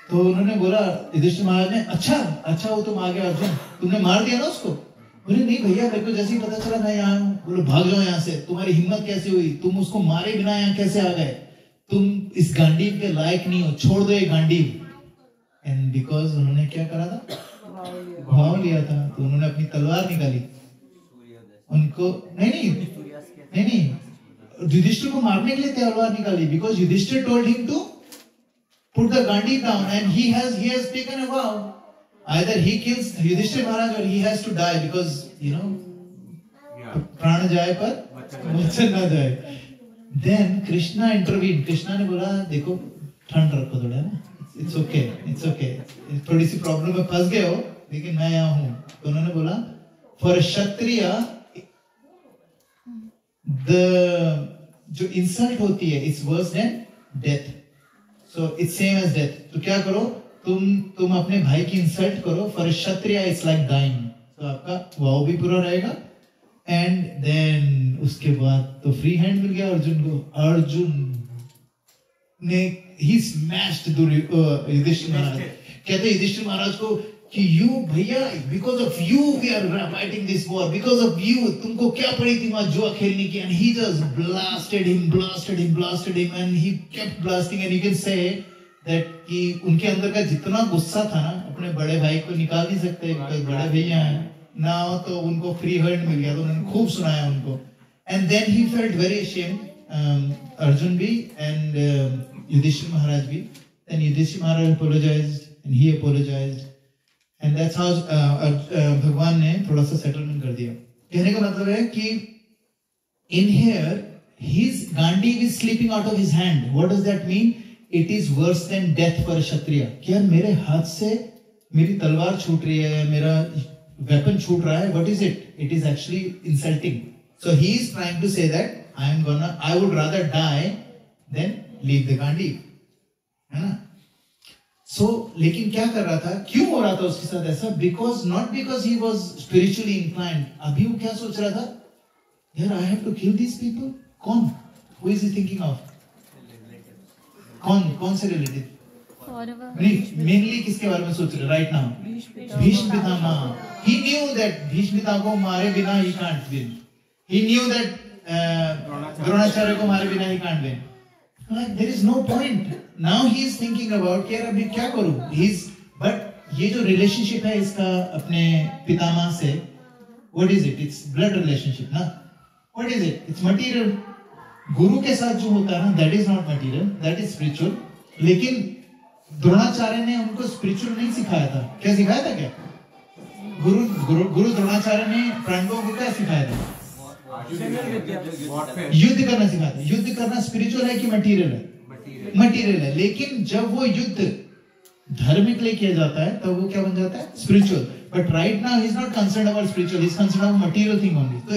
तो उन्होंने बोला, युधिष्ठिर महाराज ने, अच्छा वो तुम आ गए अर्जुन, तुमने मार दिया ना उसको? बोले नहीं भैया, मेरे को जैसे ही पता चला मैं यहाँ हूँ. बोले भाग जाओ यहाँ से, तुम्हारी हिम्मत कैसे हुई? तुम उसको मारे बिना यहाँ कैसे आ गए? तुम इस गांडीव के लायक नहीं हो, छोड़ दो ये गांडीव. एंड बिकॉज उन्होंने क्या करा था, भाव लिया था, तो उन्होंने अपनी तलवार निकाली. उनको नहीं, युधिष्ठिर को मारने के लिए तलवार निकाली. Because Yudhishthira told him to put the Gandiva down and he has taken a vow. Either he kills Yudhishthir Maharaj or he has to die, because you know, प्राण जाए पर वचन ना जाए. Then Krishna intervened. कृष्णा ने बोला, देखो ठंड रखो थोड़ा ना, it's okay. थोड़ी सी प्रॉब्लम में फंस गए हो, लेकिन मैं यहाँ हूँ. तो उन्होंने बोला, for a Kshatriya, जो इंसल्ट होती है, it's worse than death. So it's same as death. तो क्या करो, तुम अपने भाई की इंसल्ट करो. For Kshatriya it's like dying. तो आपका वाव भी पूरा रहेगा. एंड देन उसके बाद तो फ्री हैंड मिल गया अर्जुन को. अर्जुन ने ही स्मैश्ड युधिष्ठिर महाराज. कहते युधिष्ठिर महाराज को कि यू भैया, because of you we are fighting this war, because of you, तुमको क्या पड़ी थी वहां जुआ खेलने की, and he just blasted him and he kept blasting, and you can say that कि उनके अंदर का जितना गुस्सा था ना, अपने बड़े भाई को निकाल नहीं सकते, बड़े भैया हैं ना, तो उनको फ्री हैंड मिल गया, तो उन्होंने खूब सुनाया उनको, and then he felt very ashamed, Arjun भी एंड युधिष्ठिर महाराज भी, then Yudhishthir Maharaj apologised and he apologised, and that's how भगवान ने थोड़ा सा सेटलमेंट कर दिया। कहने का मतलब है कि in here his Gandiva is slipping out of his hand. What does that mean? It is worse than death for a Kshatriya. क्या मेरे हाथ से मेरी तलवार छूट रही है, मेरा वेपन छूट रहा है, what is it? It is actually insulting. So he is trying to say that I would rather die than leave the Gandiva, है ना? लेकिन क्या कर रहा था, क्यों हो रहा था उसके साथ ऐसा? Not because he was spiritually inclined. अभी वो क्या सोच रहा था? यार I have to kill these people. कौन? Who is he thinking of? कौन से रिलेटिव? मेनली किसके बारे में सोच रहे right now? Bhishma Pitamah. He knew that Bhishma Pitamah को मारे बिना he can't win. He knew that Dronacharya को मारे बिना he can't win. Like there is no point. Now he is thinking about कि यार अभी क्या करूं? But ये जो relationship है इसका अपने पितामह से, what is it? It's blood relationship, ना? What is it? It's material. गुरु के साथ जो होता है ना, that is not material, that is spiritual. लेकिन द्रोणाचार्य ने उनको spiritual नहीं सिखाया था। क्या सिखाया था क्या? गुरु द्रोणाचार्य ने पांडवों को क्या सिखाया था? युद्ध करना सिखाता है। युद्ध करना स्पिरिचुअल है कि मटेरियल है? मटेरियल है। लेकिन जब वो युद्ध धर्म के लिए किया जाता है तब वो क्या बन जाता है? Spiritual. But right now he is not concerned about spiritual, he is concerned about material thing only. तो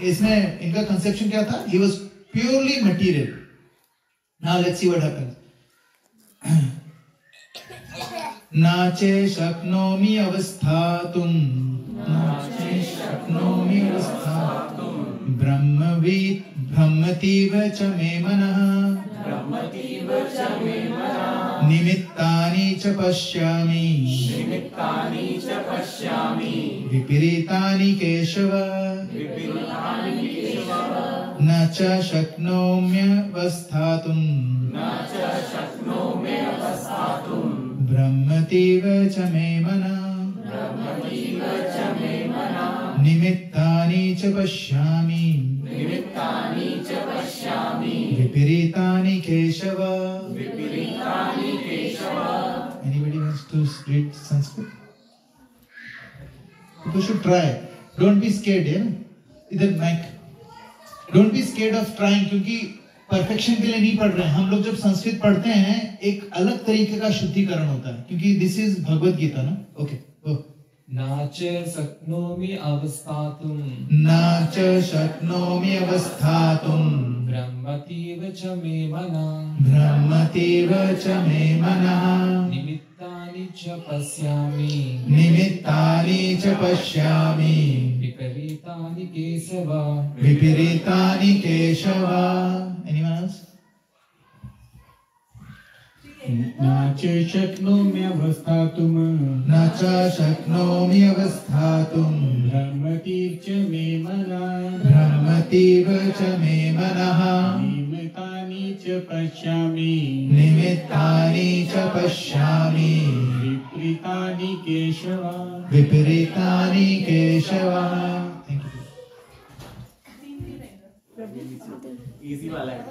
इसमें इनका कंसेप्शन क्या था? He was purely material. Now let's see what happens. नाचे शक्नोमि अवस्थातुम, नाचे शक्नोमि अवस्थातुम ब्रह्मतीव च मे मनः, निमित्तानि च पश्यामि, विपरीतानि केशव, न च शक्नोम्यवस्थातुं, ब्रह्मतीव च मे मनः, निमित्तानि च पश्यामि, विपरीतानि Keshav. Anybody wants to read Sanskrit? You should try. Don't be scared, yeah? इधर mike. Don't be scared of trying, क्योंकि परफेक्शन के लिए नहीं पढ़ रहे हैं हम लोग। जब संस्कृत पढ़ते हैं एक अलग तरीके का शुद्धिकरण होता है, क्योंकि दिस इज भगवत गीता ना। ओके नाच शक्नोमि अवस्थातुं, नाच शक्नोमि अवस्थातुं, ब्रह्मतीव च मे मनः, ब्रह्मतीव च मे मनः, निमित्तानि च पश्यामि, निमित्तानि च पश्यामि, विपरीतानि केशव, विपरीतानि केशव। Anyone else? न च शक्नोम्यवस्थातुं, न च शक्नोम्यवस्थातुं, ब्रह्मतीव च मे मनः, ब्रह्मतीव च मे मनः, निमित्तानि च पश्यामि, निमित्तानि च पश्यामि, विपरीतानि केशव, विपरीतानि केशव। इजी वाला है।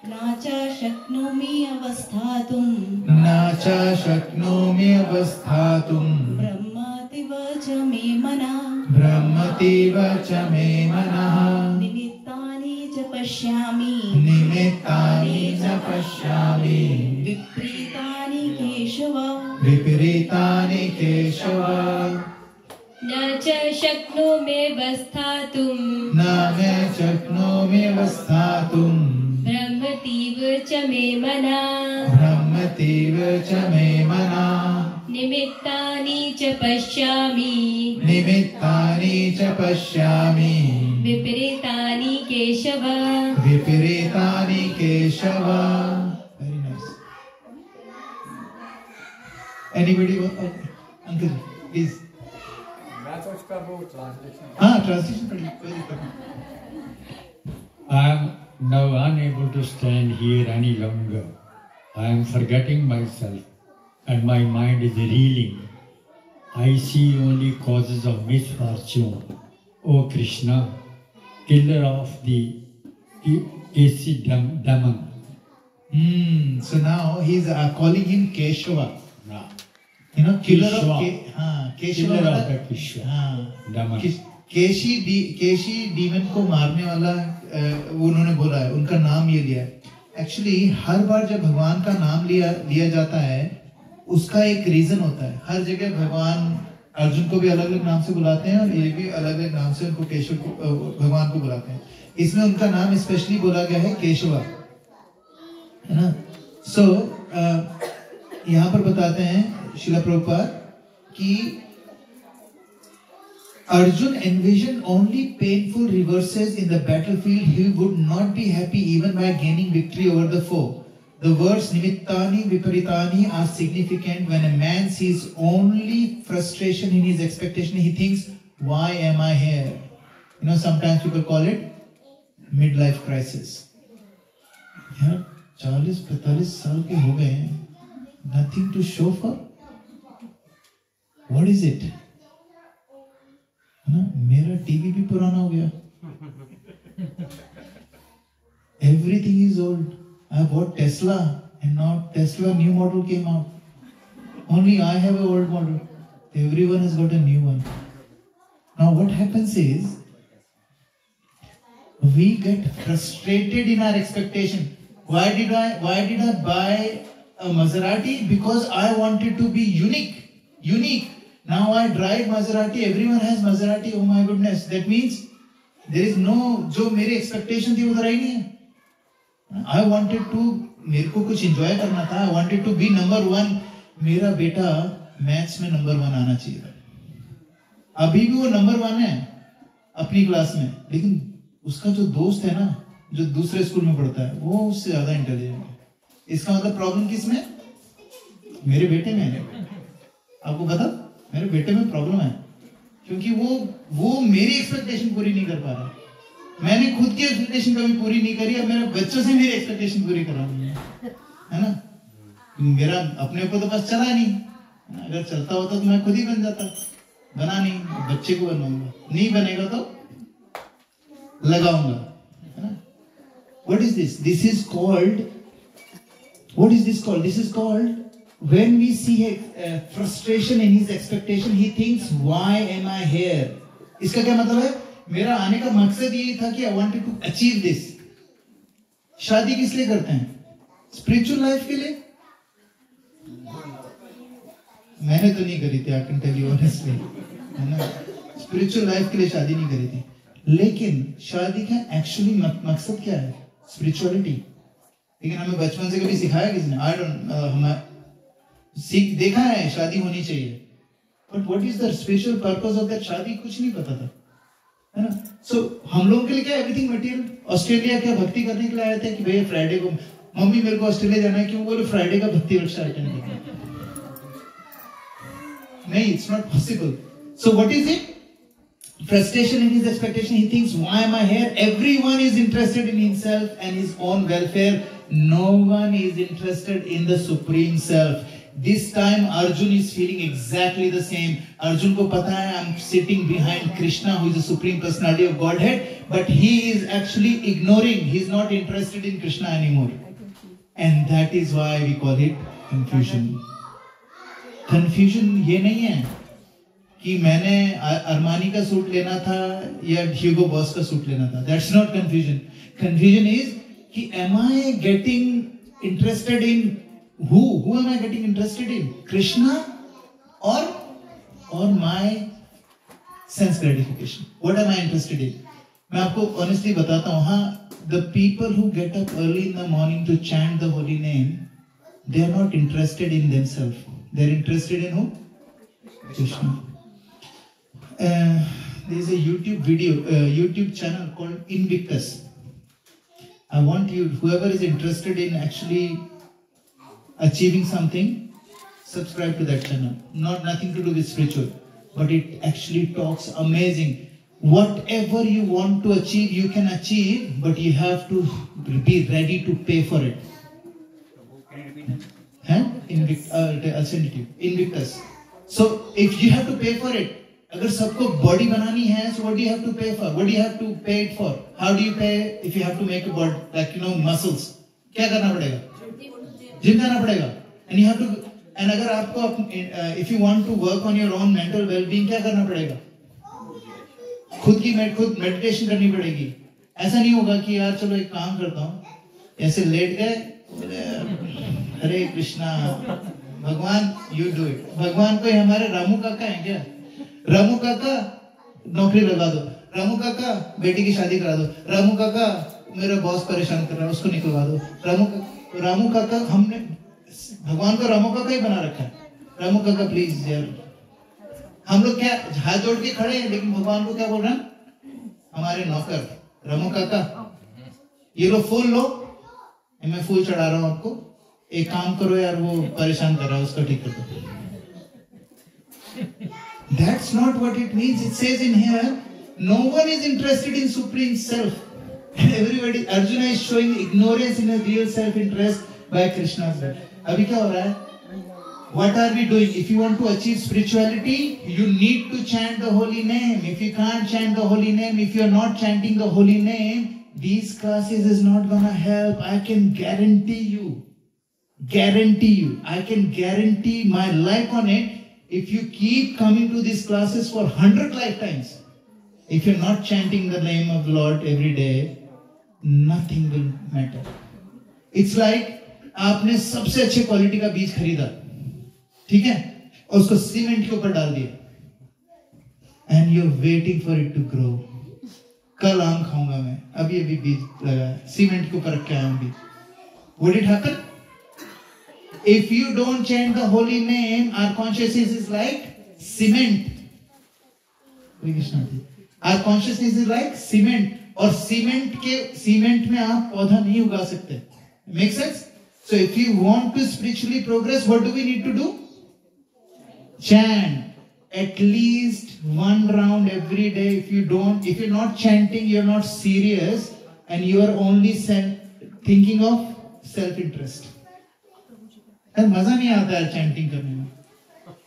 न च शक्नोमि अवस्थातुं, न च शक्नोमि अवस्थातुं, ब्रह्मतीव च मे मनः, ब्रह्मतीव च मे मनः, निमित्तानि च पश्यामि, निमित्तानि च पश्यामि, विपरीतानि केशव, विपरीतानि केशव। न च शक्नोम्यवस्थातुं, न मे शक्नोमि अवस्थातुं, ब्रह्मतीव च मे मनः, ब्रह्मतीव च मे मनः, निमित्तानि च पश्यामि, निमित्तानि च पश्यामि, विपरीतानि Keshav, विपरीतानि Keshav. Very nice. Anybody? Uncle, please. मैं तो इसका वो ट्रांसलेशन. हाँ, ट्रांसलेशन पढ़िए, कोई दिक्कत नहीं. I am now unable to stand here any longer. I am forgetting myself, and my mind is reeling. I see only causes of misfortune. O Krishna, killer of the AC demon. So now he's calling him Keshava. You know, killer of Keshava. Keshi demon को मारने वाला उन्होंने बोला है, उनका नाम ये लिया है. एक्चुअली हर बार जब भगवान का नाम लिया जाता है उसका एक रीजन होता है. हर जगह भगवान अर्जुन को भी अलग अलग नाम से बुलाते हैं और ये भी अलग अलग नाम से उनको केशव भगवान को बुलाते हैं. इसमें उनका नाम स्पेशली बोला गया है केशवा, है ना. सो यहाँ पर बताते हैं श्रील प्रभुपाद कि Arjun envisioned only painful reverses in the battlefield. He would not be happy even by gaining victory over the foe. The words nimittani viparitani are significant. When a man sees only frustration in his expectation, he thinks, why am I here? You know, sometimes people call it midlife crisis. यार 40-45 साल के हो गए हैं, nothing to show for. What is it? है ना, मेरा TV भी पुराना हो गया. Everything is old. I bought Tesla and now Tesla new model came out. Only I have an old model. Everyone has got a new one. Now what happens is we get frustrated in our expectation. Why did I buy a Maserati? Because I wanted to be unique. Now I drive Maserati, everyone has Maserati, oh my goodness. That means there is no, जो मेरी expectation थी उधर आई नहीं है. I wanted to, मेरे को कुछ enjoy करना था. I wanted to be number one. मेरा बेटा मैथ्स में number 1 आना चाहिए था. अभी भी वो number 1 है अपनी क्लास में, लेकिन उसका जो दोस्त है ना, जो दूसरे स्कूल में पढ़ता है, वो उससे ज्यादा इंटेलिजेंट है. इसका मतलब प्रॉब्लम किस में? मेरे बेटे में है. आपको पता, मेरे बेटे में प्रॉब्लम है क्योंकि वो मेरी एक्सपेक्टेशन पूरी नहीं कर पा रहा. मैंने खुद की एक्सपेक्टेशन कभी पूरी नहीं करी, अब मेरे बच्चों से मेरी एक्सपेक्टेशन पूरी करानी है ना. मेरा अपने ऊपर तो बस चला नहीं. अगर चलता होता तो मैं खुद ही बन जाता. बना नहीं, बच्चे को बनाऊंगा. नहीं बनेगा तो लगाऊंगा, है ना. What is this? This is called, what is this called? This is called, when we see a frustration in his expectation, he thinks, why am I here? इसका क्या मतलब है? मेरा आने का मकसद यही था कि I wanted to achieve this. शादी किस लिए करते हैं? Spiritual life के लिए? मैंने तो नहीं करी थी, I can tell you honestly, है ना. Spiritual life के लिए शादी नहीं करी थी. लेकिन शादी का एक्चुअली मकसद क्या है? Spirituality. लेकिन हमें बचपन से कभी सिखाया किसने? I don't देखा है शादी होनी चाहिए, but what is the special purpose of that शादी कुछ नहीं पता था, है ना. सो हम लोगों के लिए क्या एवरीथिंग मटेरियल. ऑस्ट्रेलिया क्या भक्ति करने के लिए आए थे कि भैया फ्राइडे को मम्मी मेरे को ऑस्ट्रेलिया जाना है, क्यों? बोले फ्राइडे का भक्ति वर्षा अटेंड करना है. नहीं, it's not possible. So what is it? Frustration in his expectation. He thinks, why am I here? Everyone is interested in himself and his own welfare. No one is interested in the Supreme Self. This time Arjun is feeling exactly the same. Arjun को पता है I'm sitting behind Krishna, who is the Supreme Personality of Godhead, but he is actually ignoring. He is not interested in Krishna anymore. And that is why we call it confusion. Confusion ये नहीं है कि मैंने Armani का suit लेना था या ह्यूगो boss का सूट लेना था. That's not confusion. Confusion is कि am I getting interested in who? Who am I getting interested in? Krishna or my sense gratification? What am I interested in? मैं आपको honestly बताता हूँ. हाँ, the people who get up early in the morning to chant the holy name, they are not interested in themselves. They are interested in who? Krishna. There is a YouTube channel called Invictus. I want you, whoever is interested in actually achieving something, subscribe to that channel. Nothing to do with spiritual, but it actually talks amazing. Whatever you want to achieve, you can achieve, but you have to be ready to pay for it. I'll send it to you. Invictus. So if you have to pay for it, अगर सबको body बनानी है, so what do you have to pay for? What do you have to pay it for? How do you pay if you have to make a body, like muscles? क्या करना पड़ेगा? Gym जाना पड़ेगा. And you have to, and अगर आपको if you want to work on your own mental well-being, क्या करना पड़ेगा? खुद meditation करनी पड़ेगी. ऐसा नहीं होगा कि यार चलो एक काम करता हूँ, ऐसे लेट गए, हरे कृष्णा, भगवान you do it. भगवान कोई हमारे रामू काका हैं क्या? रामू काका नौकरी लगा दो, रामू काका बेटी की शादी करा दो, रामू काका मेरा बॉस परेशान कर रहा है उसको निकलवा दो, रामू काका हमने भगवान को रामू काका ही बना रखा है. रामू काका प्लीज यार, हम लोग क्या हाथ जोड़ के खड़े हैं, लेकिन भगवान को क्या बोल रहे हैं? हमारे नौकर रामू काका, ये लो फूल लो, मैं फूल चढ़ा रहा हूँ आपको, एक काम करो यार, वो परेशान कर रहा है उसको ठीक कर दो. That's not what it means. It says in here, no one is interested in Supreme Self. Everybody, Arjuna is showing ignorance in a real self-interest by Krishna's will. अभी क्या हो रहा है? What are we doing? If you want to achieve spirituality, you need to chant the holy name. If you can't chant the holy name, if you are not chanting the holy name, these classes is not gonna help. I can guarantee you. I can guarantee my life on it. If you keep coming to these classes for 100 lifetimes, if you're not chanting the name of the Lord every day, nothing will matter. It's like आपने सबसे अच्छे quality का बीज खरीदा, ठीक है, और उसको सीमेंट के ऊपर डाल दिया, and you're waiting for it to grow. कल आम खाऊंगा मैं, अभी बीज लगा है, सीमेंट के ऊपर रख के आया हूं बीज. Would it happen? If you don't chant the holy name, our consciousness is like cement. Our consciousness is like cement. और सीमेंट में आप पौधा नहीं उगा सकते. Make sense? So if you want to spiritually progress, what do we need to do? Chant. At least one round every day. If you're not chanting, you're not serious, and you are only thinking of self-interest. अरे मजा नहीं आता है chanting करने में.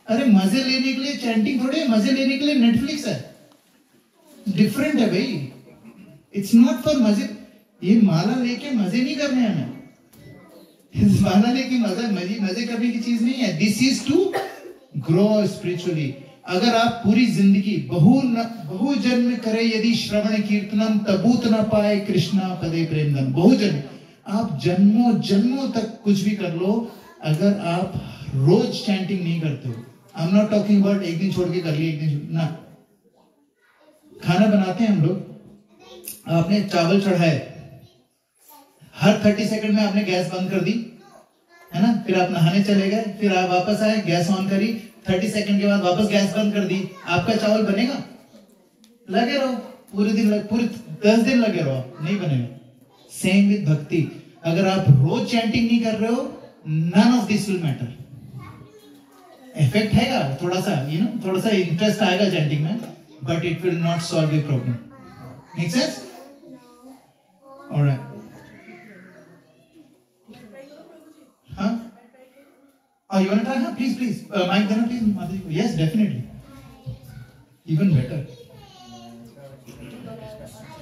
अरे मजे लेने के लिए चैंटिंग थोड़ी है, मजे लेने के लिए नेटफ्लिक्स है. डिफरेंट है भाई. इट्स नॉट फॉर मजे. ये माला लेके मजे नहीं करने हैं हमें. इस माला लेके मजे करने की चीज नहीं है. This is to grow spiritually. अगर आप पूरी जिंदगी बहु जन्म करे यदि श्रवण कीर्तनम तबूत न पाए कृष्णा पदे प्रेमधन. बहु जन्म, आप जन्मों तक कुछ भी कर लो, अगर आप रोज चैंटिंग नहीं करते हो. आई एम नॉट टॉकिंग अबाउट एक दिन छोड़ के कर लिया, एक दिन ना. खाना बनाते हैं हम लोग, आपने चावल चढ़ाए, हर 30 सेकंड में आपने गैस बंद कर दी, है ना. फिर आप नहाने चले गए, फिर आप वापस आए, गैस ऑन करी, 30 सेकंड के बाद वापस गैस बंद कर दी. आपका चावल बनेगा? लगे रहो पूरे 10 दिन लगे रहो, नहीं बनेगा. सेम विद भक्ति. अगर आप रोज चैंटिंग नहीं कर रहे हो, none of this will matter. Effect है थोड़ा सा, थोड़ा सा इंटरेस्ट आएगा चैंटिंग में, but it will not solve your problem. Make sense? All right. Huh? Oh, you want to try? Huh? Please. Mic देना please, Mataji. Yes, definitely. Even better.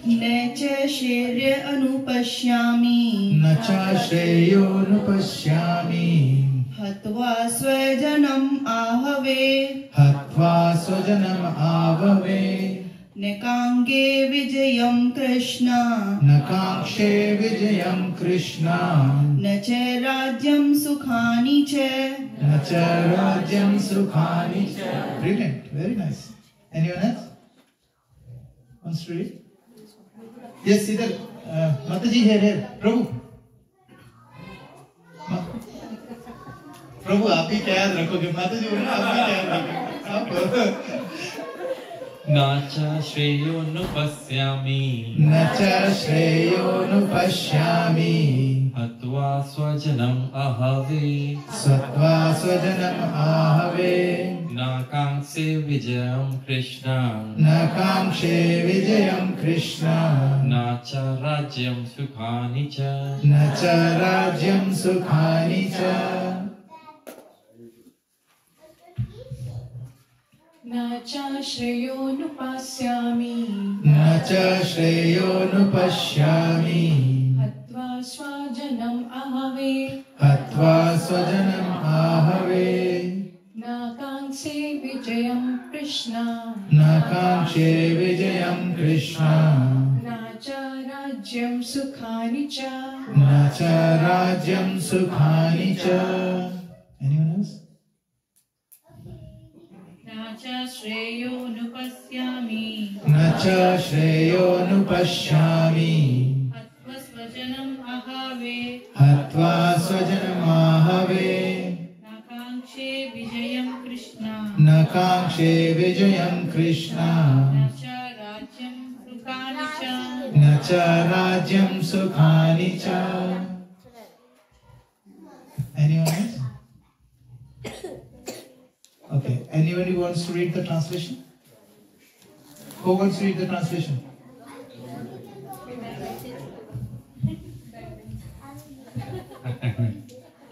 न च श्रेय अनुपश्यामि हत्वा स्वजनम् आहवे नकांगे विजयं कृष्ण न च राज्यं सुखानि च. Brilliant, very nice. Anyone else wants to read? Yes, इधर माताजी है प्रभु आप ही क्या याद रखोगे. माताजी बोलो आप ही क्या याद रखोगे. नाचा श्रेयोनुपश्यामि हत्वा सत्त्वा स्वजनम् आहवे सत्त्वा स्वजनम् आहवे न काङ्क्षे विजयं कृष्ण न काङ्क्षे विजयं कृष्ण न च राज्यं सुखानि च न च राज्यं सुखानि च न च श्रेयोनुपश्यामि न च श्रेयोनुपश्यामि हत्वा स्वजनम् आहवे हत्वा स्वजनम् आहवे न काङ्क्षे विजयं कृष्ण न काङ्क्षे विजयं कृष्ण न च राज्यं सुखानि च न च राज्यं सुखानि च Anyone else? न च श्रेयोनुपश्यामि न च श्रेयोनुपश्यामि हत्वा स्वजनम् आहवे हत्वा स्वजनमाहवे न काङ्क्षे विजयं कृष्ण न काङ्क्षे विजयं कृष्ण न च राज्यं सुखानि च न च राज्यं सुखानि च Anyone else? Okay. Anybody wants to read the translation? Who wants to read the translation?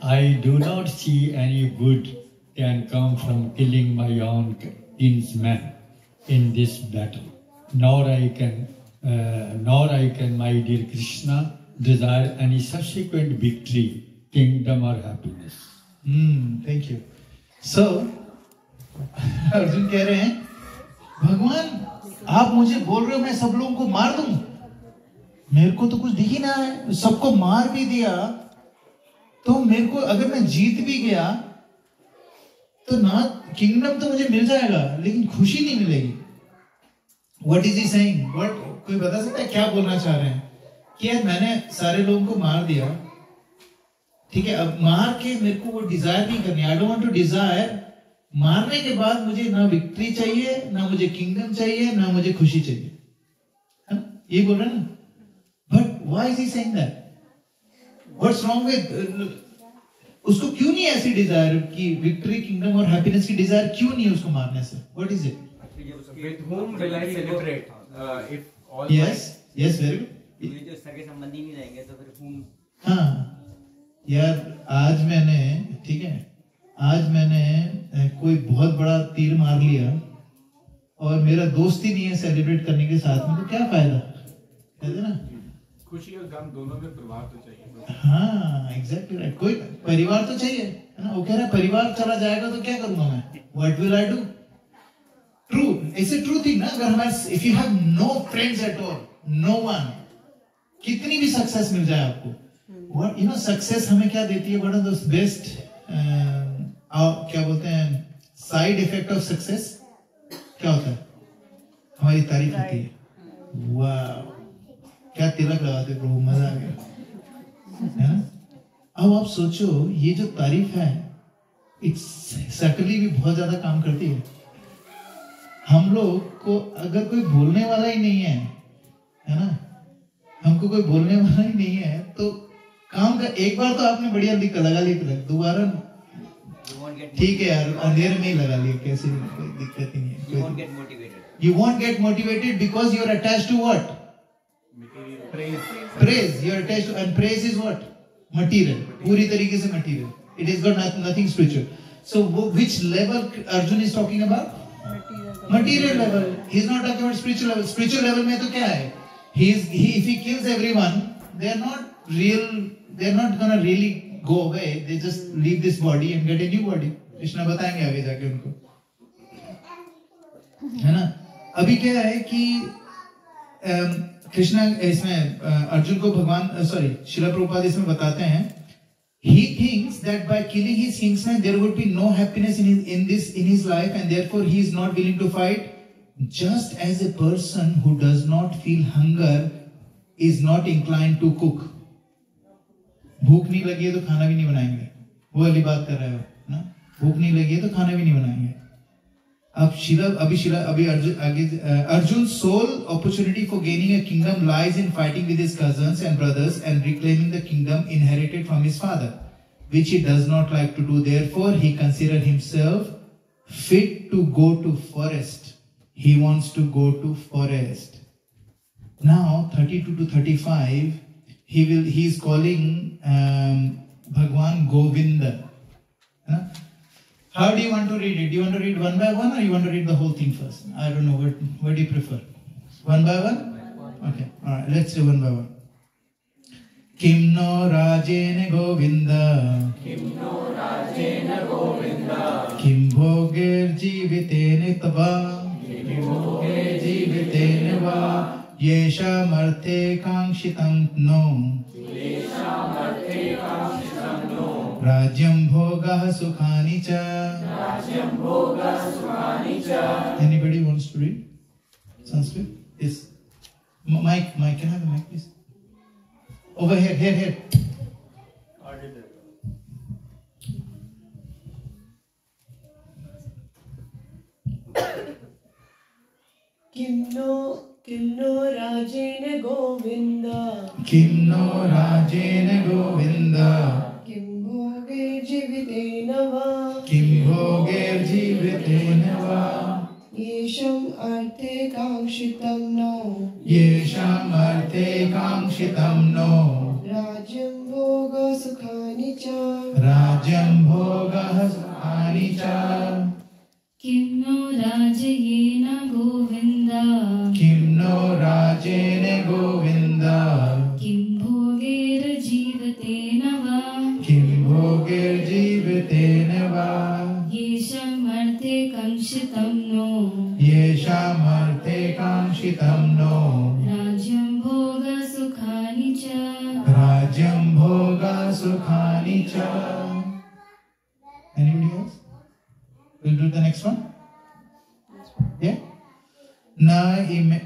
I do not see any good can come from killing my own kinsman in this battle. Nor I can, my dear Krishna, desire any subsequent victory, kingdom or happiness. Thank you. So, Arjun कह रहे हैं, भगवान आप मुझे बोल रहे हो मैं सब लोगों को मार दूं? मेरे को तो कुछ दिख ही ना है, सबको मार भी दिया, तो मेरे को अगर मैं जीत भी गया, तो ना किंगडम तो मुझे मिल जाएगा, लेकिन खुशी नहीं मिलेगी. What is he saying? What कोई बता सकता है क्या बोलना चाह रहे हैं? कि यार मैंने सारे लोगों को मार दिया, ठीक है, अब मार के मेरे को वो डिजायर नहीं करनी. I don't want to desire. मारने के बाद मुझे ना विक्ट्री चाहिए, ना मुझे किंगडम चाहिए, ना मुझे खुशी चाहिए, है ना? ये बोल रहे हैं ना. But why is he saying that? What's wrong with उसको क्यों नहीं ऐसी डिजायर कि विक्ट्री, किंगडम और हैप्पीनेस की डिजायर क्यों नहीं उसको मारने से? What is it? With whom will I celebrate? If all yes, very good. ये जो सगे संबंधी नहीं रहेंगे तो फिर whom? हाँ यार, आज मैंने, ठीक है, आज मैंने कोई बहुत बड़ा तीर मार लिया और मेरा दोस्त ही नहीं है सेलिब्रेट करने के साथ में, तो क्या फायदा? कहते ना, खुशी और गम दोनों में परिवार तो चाहिए. हाँ एग्जैक्टली राइट. कोई परिवार तो चाहिए, है ना. वो कह रहा है परिवार चला जाएगा तो क्या करूंगा मैं? What will I do? True, it's a true thing ना. अगर हमारे if you have no friends at all, no one, कितनी भी सक्सेस मिल जाए आपको, व्हाट यू नो सक्सेस हमें क्या देती है? व्हाट इज द बेस्ट क्या बोलते हैं साइड इफेक्ट ऑफ सक्सेस? क्या होता है? हमारी तारीफ होती है. वाह, क्या तिलक लगाते प्रभु, मजा आ गया, है ना. अब आप सोचो, ये जो तारीफ है, इट्स सर्टनली भी बहुत ज्यादा काम करती है. हम लोग को अगर कोई बोलने वाला ही नहीं है ना, हमको कोई बोलने वाला ही नहीं है, तो काम का एक बार तो आपने बढ़िया लगा लिया तिलक, दोबारा ठीक है यार, अंधेरे में ही लगा लिया, कैसे कोई दिक्कत ही नहीं है. You won't get motivated. You won't get motivated because you are attached to what? Praise. You are attached to, and praise is what? Material. पूरी तरीके से material. It has got nothing spiritual. So which level Arjun is talking about? Material level. He is not talking about spiritual level. Spiritual level में तो क्या है? If he kills everyone, they are not real. They are not gonna really go away. They just leave this body and get a new body. Krishna बताएंगे आगे जाके उनको, है ना. अभी क्या है कि कृष्णा इसमें अर्जुन को भगवान श्रील प्रभुपाद इसमें बताते हैं, he thinks that by killing his kinsman there would be no happiness in his life, and therefore he is not willing to fight. Just as a person who does not feel hunger is not inclined to cook. भूख नहीं लगी है तो खाना भी नहीं बनाएंगे, वो वाली बात कर रहे हो ना. भूख नहीं लगी है तो खाना भी नहीं बनाएंगे. Arjun's sole opportunity for gaining a kingdom lies in fighting with his cousins and brothers and reclaiming the kingdom inherited from his father, which he does not like to do. Therefore, he considered himself fit to go to forest. He wants to go to forest. Now, 32 to 35, he is calling Bhagwan Govinda. How do you want to read it? Do you want to read one by one, or you want to read the whole thing first? I don't know. What do you prefer? One by one? Okay. All right. Let's do one by one. Kimno Rajena Govinda. Kimno Rajena Govinda. Kim Bhoger Jivitene Tava. Kim Bhoger Jivitene Va. Yesha Marte Kangshitam No. Yesha Marte Kangshitam No. Rajyam Bhoga Sukhani Cha. Rajyam Bhoga Sukhani Cha. Anybody wants to read Sanskrit? Yes. Mike, can I have a mic, please? Over here, here. Kimno Rajena Govinda. Kimno Rajena Govinda. Kim Bhoger Jivitena Va. Kim Bhoger Jivitena Va. Yesham Arte Kangshitam No. Yesham Arte Kangshitam No. Rajyam Bhoga Sukhani Cha. Rajyam Bhoga Sukhani Cha. Kimno Rajena Govinda. Kimno Rajena Govinda. Kim Bhoger Jivatena Va. Kim Bhoger Jivatena Va. Yesham Arte Kangshitam No. Yesham Arte Kangshitam No. Rajyam Bhoga Sukhani Cha. Rajyam Bhoga Sukhani Cha. Anybody else? We'll do the next one. Yeah? Na ime.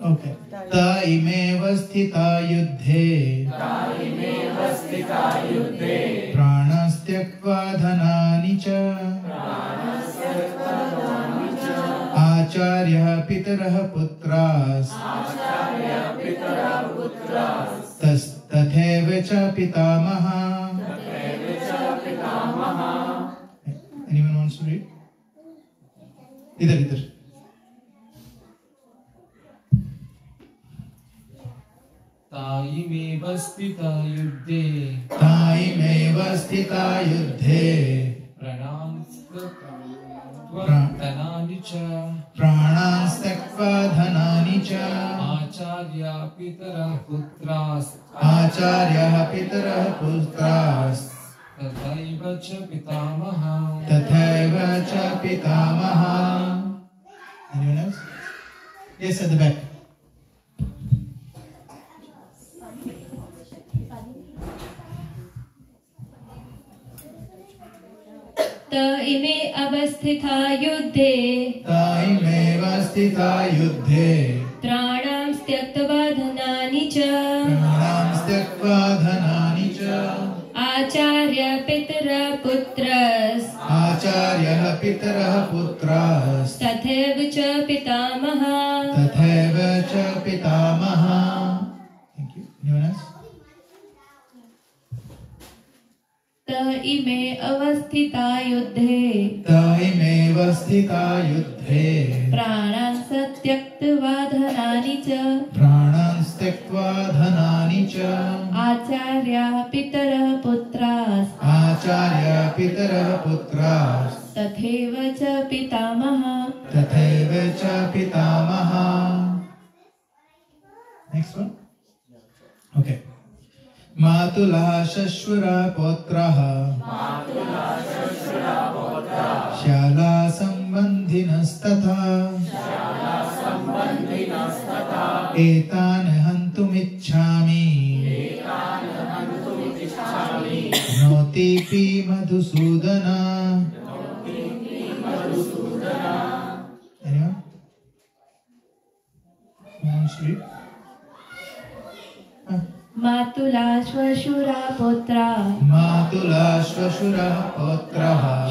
Okay. Ta ime vasthita yuddhe. Ta ime vasthita yuddhe. Pranastyakva dhanani cha. Pranastyakva dhanani cha. Acharya pitarah putras. Acharya pitarah putras. Tatheva cha pitamaha. Anyone wants to read? Idhar. Taime vastita yuddhe. Taime vastita yuddhe. Pranansthanani cha. Prananastakva dhanani cha. Acharya pitara putras. Acharya pitara putras. Tathaiva cha pitamaha. Tathaiva cha pitamaha. Anyone else? Yes, at the back. Ta ime avasthita yuddhe. Ta ime avasthita yuddhe. Pranam styaktva dhanani cha. Pranam styaktva dhanani cha. Acharya pitara putras. Acharya pitara putras. Tathaiva cha pitamaha. Tathaiva cha pitamaha. Thank you. Anyone else? Ta ime avasthita yuddhe. Ta ime avasthita yuddhe. Pranan satyaktva dhanani cha. Pranan styaktva dhanani cha. Acharya pitara putras. Acharya pitara putras. Tathaiva cha pitamaha. Tathaiva cha pitamaha. Next one. Okay. Matula shashvara potraha. Matula shashvara potraha. Shala sambandhinastatha. Shala sambandhinastatha. Etan hantumichhami. Etan hantumichhami. Notipi madhusudana. Notipi madhusudana. Anyone? Someone read? मातुला श्वशुरा पुत्रा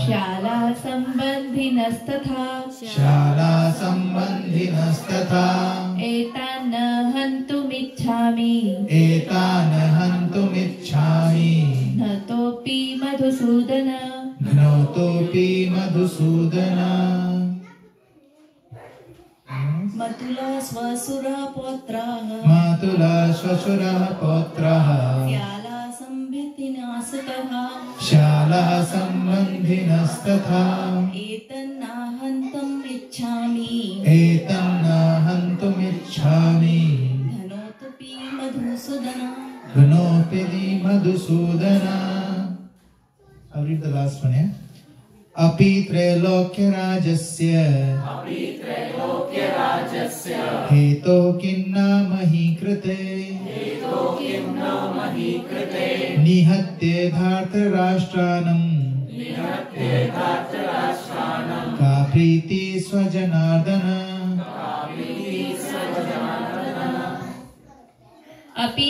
शाला सम्बन्धिनस्तथा एतान् हन्तुमिच्छामि नतोऽपि मधुसूदन मतुला स्वसुरः पौत्रः शाला सम्बन्धिनस्तथा एतन्नाहन्तुम् इच्छामि धनोऽपि Madhusudan. I'll read the last one, yeah? अपि त्रैलोक्यराजस्य हेतो किन्नामहि कृते निहत्य धार्तराष्ट्राणम् का प्रीति स्वजनार्दन. अपि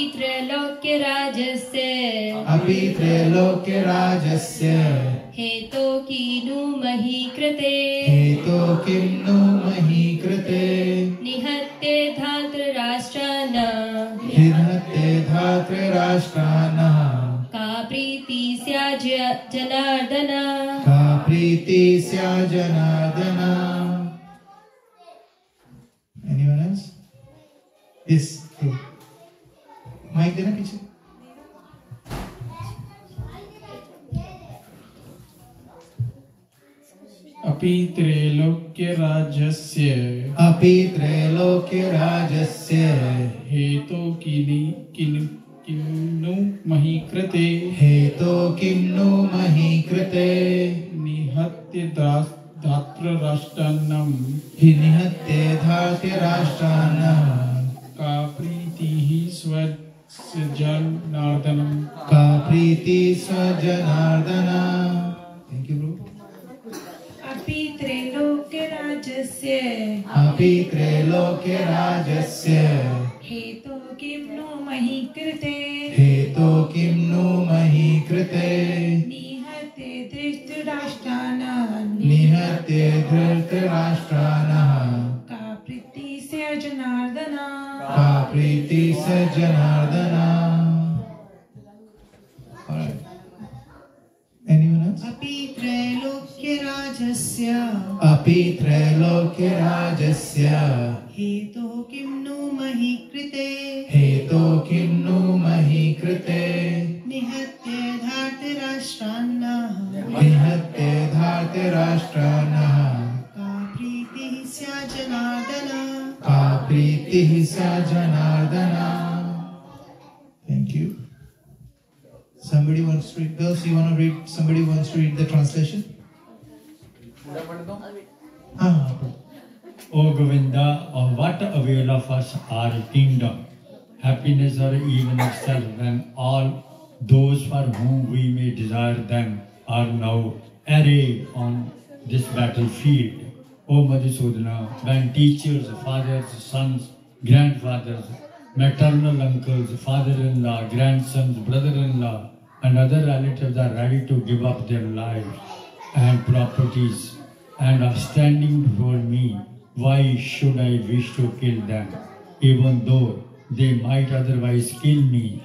त्रैलोक्यराजस्य हेतो किनु मही कृते निहत्ते धातृराष्ट्रान् का प्रीति स्या जनार्दन. Anyone else? Yes. माइक देना पीछे. अपि त्रैलोक्यराजस्य हेतो किन्नु मही कृते निहत्य धातृराष्ट्रान् का प्रीतिः स्वजनार्दनम्. Thank you, bro. अपि त्रैलोक्यराजस्य हेतो किं नो मही कृते निहत्ते धृतराष्ट्रान् का प्रीति स जनार्दन. Alright. Anyone else? अपि त्रैलोक्यराजस्य हेतो किं नु मही कृते निहत्य धार्तराष्ट्रान् का प्रीतिः स्या Janardan. Thank you. Somebody wants to read those? You want to read? Somebody wants to read the translation? O Govinda, of what avail of us our kingdom, happiness, or even itself, when all those for whom we may desire them are now arrayed on this battlefield? O Madhusudana, when teachers, fathers, sons, grandfathers, maternal uncles, father-in-law, grandsons, brother-in-law, and other relatives are ready to give up their lives and properties and are standing before me, why should I wish to kill them, even though they might otherwise kill me?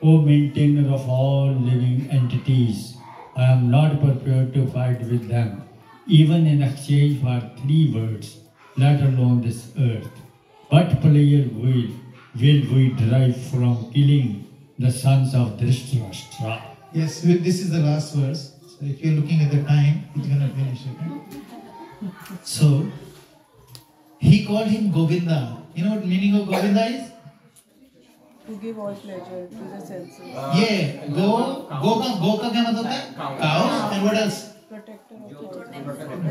O maintainer of all living entities, I am not prepared to fight with them, even in exchange for 3 words, let alone this earth. What pleasure will we derive from killing the sons of Dhritarashtra? Yes, this is the last verse. So if you're looking at the time, it's going to finish. Okay? So, he called him Govinda. You know what meaning of Govinda is? To give all pleasure to the senses. Yeah, go का क्या मतलब है? Cows and what else?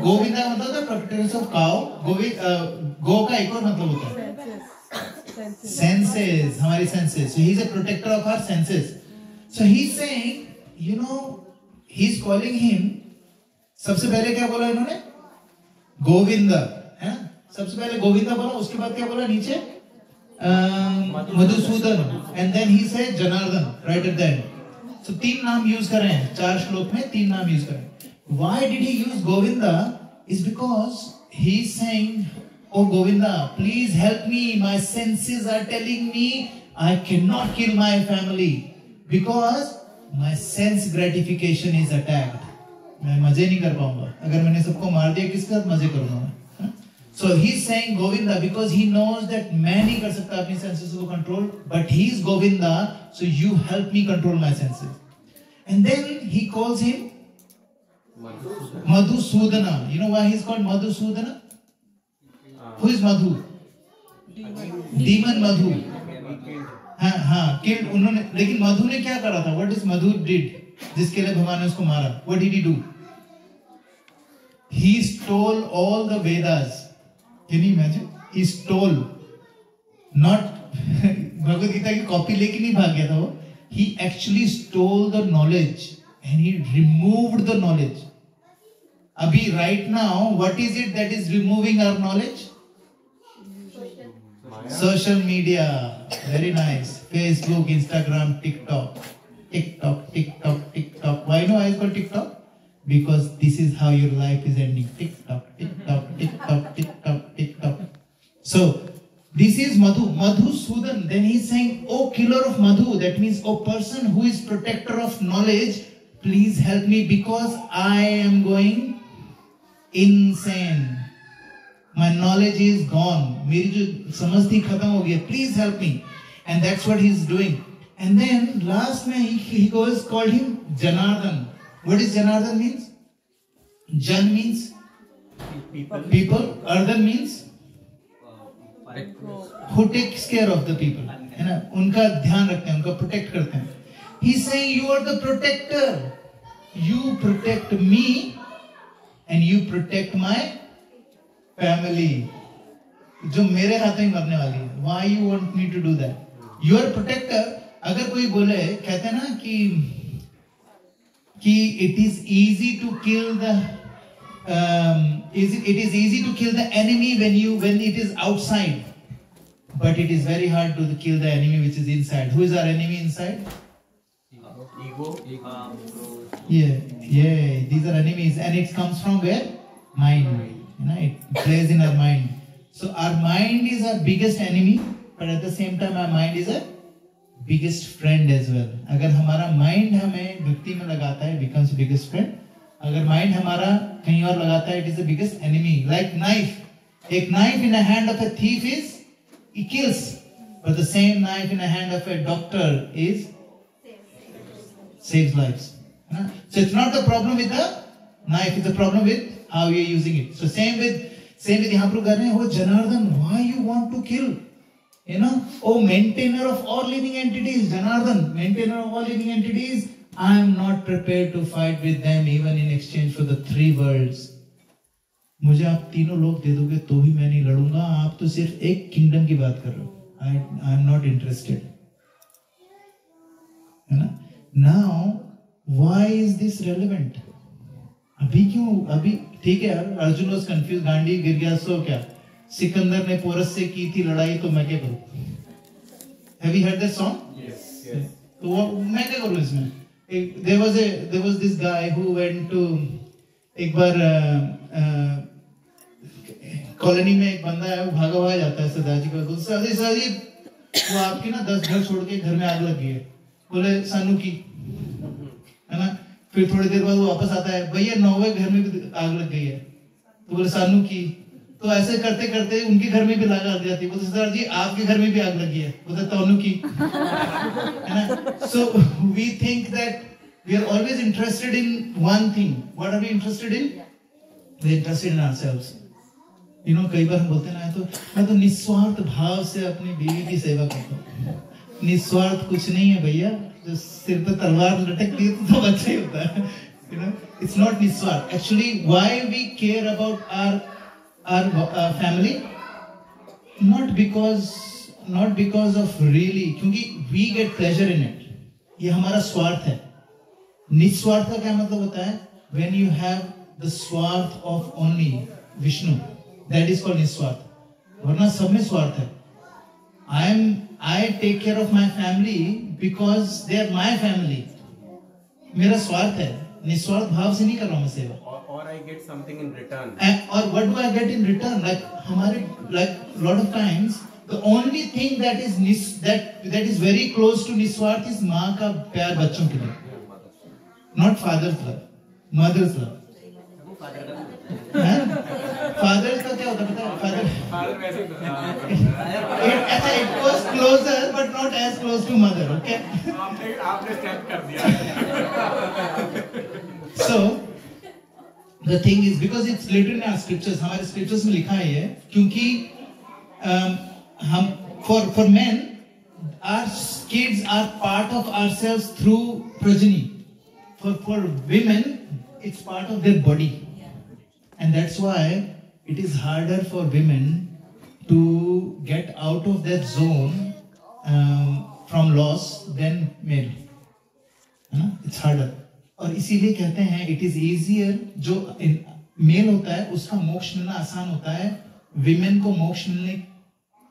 Govinda मतलब है protectors of cow. Go का एक और मतलब होता है. Senses, हमारी senses. So he's a protector of our senses. So he's saying, you know, he's calling him. सबसे पहले क्या बोला इन्होंने? गोविंदा, है? सबसे पहले गोविंदा बोला, उसके बाद क्या बोला नीचे? Madhusudan, and then he said Janardhan right at the end. So 3 नाम use कर रहे हैं, 4 श्लोक में 3 नाम use कर रहे हैं. Why did he use Govinda? Is because he's saying, oh Govinda, please help me. My senses are telling me I cannot kill my family because my sense gratification is attacked. मैं मजे नहीं कर पाऊंगा. अगर मैंने सबको मार दिया किसके साथ मजे करूंगा? So he's saying Govinda because he knows that मैं नहीं कर सकता अपनी senses को control, but he's Govinda, so you help me control my senses. And then he calls him Madhusudana. You know why he's called Madhusudana? Who is Madhu? Demon Madhu. हाँ killed उन्होंने, लेकिन मधु ने क्या करा था? What is Madhu did? जिसके लिए भगवान ने उसको मारा. What did he do? He stole all the Vedas. Can you imagine? He stole, not Bhagavad Gita की कॉपी लेके नहीं भाग गया था वो. He actually stole the knowledge and he removed the knowledge. Abhi right now, what is it that is removing our knowledge? Social media. Very nice. Facebook, Instagram, TikTok. Why no I call TikTok? Because this is how your life is ending. TikTok. So this is Madhusudan. Then he's saying, oh killer of Madhu, that means oh person who is protector of knowledge, please help me because I am going insane. My knowledge is gone. मेरी जो समझ थी खत्म हो गई. Please help me. And that's what he's doing. And then last में he goes called him Janardhan. What does Janardhan means? Jan means people. Ardhan means who takes care of the people. है ना? उनका ध्यान रखते हैं, उनका protect करते हैं. He's saying you are the protector. You protect me and you protect my family. जो मेरे हाथ में मरने वाली है. Why you want me to do that? You are protector. अगर कोई बोले, कहते हैं ना कि it is easy to kill the enemy when it is outside, but it is very hard to kill the enemy which is inside. Who is our enemy inside? Ego. Yeah. These are enemies, and it comes from where? Mind. You know, it plays in our mind. So our mind is our biggest enemy, but at the same time our mind is a biggest friend as well. अगर हमारा mind हमें भक्ति में लगाता है, becomes biggest friend. अगर mind हमारा कहीं और लगाता है, it is the biggest enemy. Like knife. एक knife in the hand of a thief it kills, but the same knife in the hand of a doctor saves lives. So it's not the problem with the knife, it's the problem with how we are using it. So same with यहाँ पर कर रहे हैं, oh Janardhan, why you want to kill? You know, oh maintainer of all living entities, Janardhan, maintainer of all living entities, I am not prepared to fight with them even in exchange for the 3 worlds. मुझे आप तीनों लोग दे दोगे तो भी मैं नहीं लड़ूंगा. आप तो सिर्फ एक किंगडम की बात कर रहे हो. I am not interested. है ना? Now, why is this relevant? अभी ठीक है यार, अर्जुन was confused, गांडी गिर गया, सो क्या? सिकंदर ने पोरस से की थी लड़ाई, तो मैं क्या करूं? Have you heard that song? Yes. तो मैं क्या करूं इसमें? There was this guy who went to, एक बार कॉलोनी में एक बंदा है, वो भागा हुआ जाता है सरदार जी को, सरदार जी वो आपकी ना 10 घर छोड़ के घर में आग लग गई है. बोले सानू की, है ना? फिर थोड़ी देर बाद वो वापस आता है, भैया 9वें घर में भी आग लग गई है. तो बोले सानू की. तो ऐसे करते करते उनके घर में भी आग लग जाती है. बोलते सरदार जी आपके घर में भी आग लगी है. बोलते तोनू की, है ना? So we think that we are always interested in one thing. What are we interested in? We are interested in ourselves. You know, कई बार हम बोलते हैं ना, मैं तो निस्वार्थ भाव से अपनी बीवी की सेवा करता हूँ. निस्वार्थ कुछ नहीं है भैया, जो सिर पे तलवार लटकती है तो अच्छा ही होता है. You know, it's not निस्वार्थ. Actually, why we care about our family? Not because of really, क्योंकि we get pleasure in it. ये हमारा स्वार्थ है. निस्वार्थ का क्या मतलब होता है? When you have the स्वार्थ of only Vishnu, that is called निस्वार्थ. वरना सब में स्वार्थ है. I take care of my family because they are my family. मेरा स्वार्थ है, निस्वार्थ भाव से नहीं कर रहा हूँ मैं सेवा. Or I get something in return. Or what do I get in return? Like lot of times the only thing that is very close to निस्वार्थ is माँ का प्यार बच्चों के लिए. Not father's love, mother's love. Father का क्या होता है पता है? Father वैसे it goes closer but not as close to mother. Okay. आपने step कर दिया. So the thing is because it's written in our scriptures, हमारे scriptures में लिखा है क्योंकि हम for men our kids are part of ourselves through progeny. For women it's part of their body. And that's why it is harder for women to get out of that zone from loss than male. It's harder. और इसीलिए कहते हैं it is easier जो mail होता है उसका मोक्ष मिलना आसान होता है. Women को मोक्ष मिलने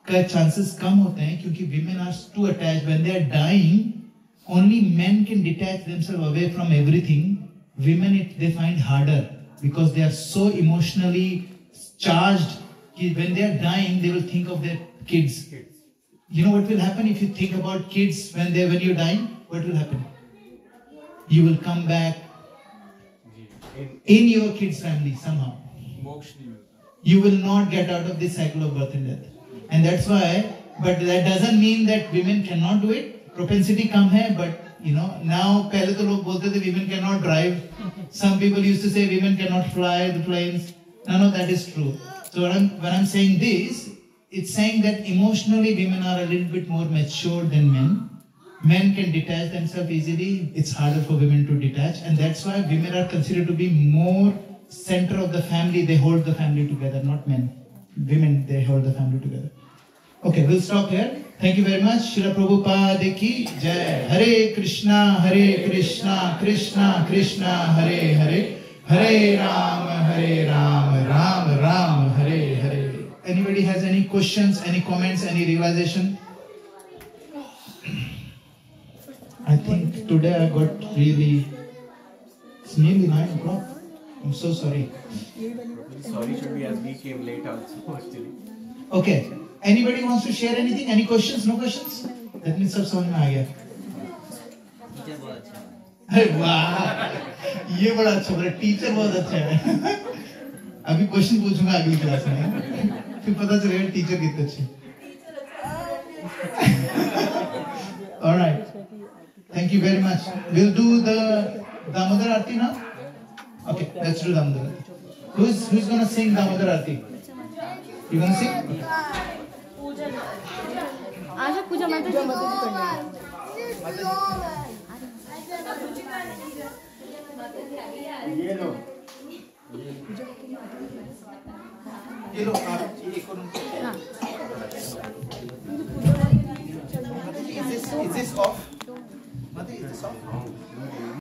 का chances कम होते हैं क्योंकि women are too attached. When they are dying, only men can detach themselves away from everything. Women they find harder. Because they are so emotionally charged, when they are dying, they will think of their kids. You know what will happen if you think about kids when you're dying? What will happen? You will come back in your kids' family somehow. You will not get out of this cycle of birth and death. And that's why, but that doesn't mean that women cannot do it. Propensity kam hai, but you know, now पहले तो लोग बोलते थे women cannot drive. Some people used to say women cannot fly the planes. None of that is true. So when I'm saying this, it's saying that emotionally women are a little bit more mature than men. Men can detach themselves easily. It's harder for women to detach, and that's why women are considered to be more center of the family. They hold the family together, not men. Women, they hold the family together. Okay, we'll stop here. Thank you very much. Srila Prabhupada ki jai. Hare Krishna, Krishna Krishna, Hare Hare, Hare Ram, Ram Ram, Hare Hare. Anybody has any questions, any comments, any realization? I think today I got it's nearly 9 o'clock. I'm so sorry. Sorry should be as we came late also actually. Okay. Anybody wants to share anything? Any questions? No questions? That means सब समझ में आ गया. अरे वाह, ये बड़ा अच्छा बोला. टीचर बहुत अच्छा है. अभी क्वेश्चन पूछूंगा अगली क्लास में, फिर पता चलेगा टीचर कितने अच्छे. All right. Thank you very much. We'll do the Damodar Aarti now. Okay, let's do Damodar Aarti. Who's gonna sing Damodar Aarti? You gonna sing? Okay. आजा पूजा माता जी करनी ये लो आप ये करो.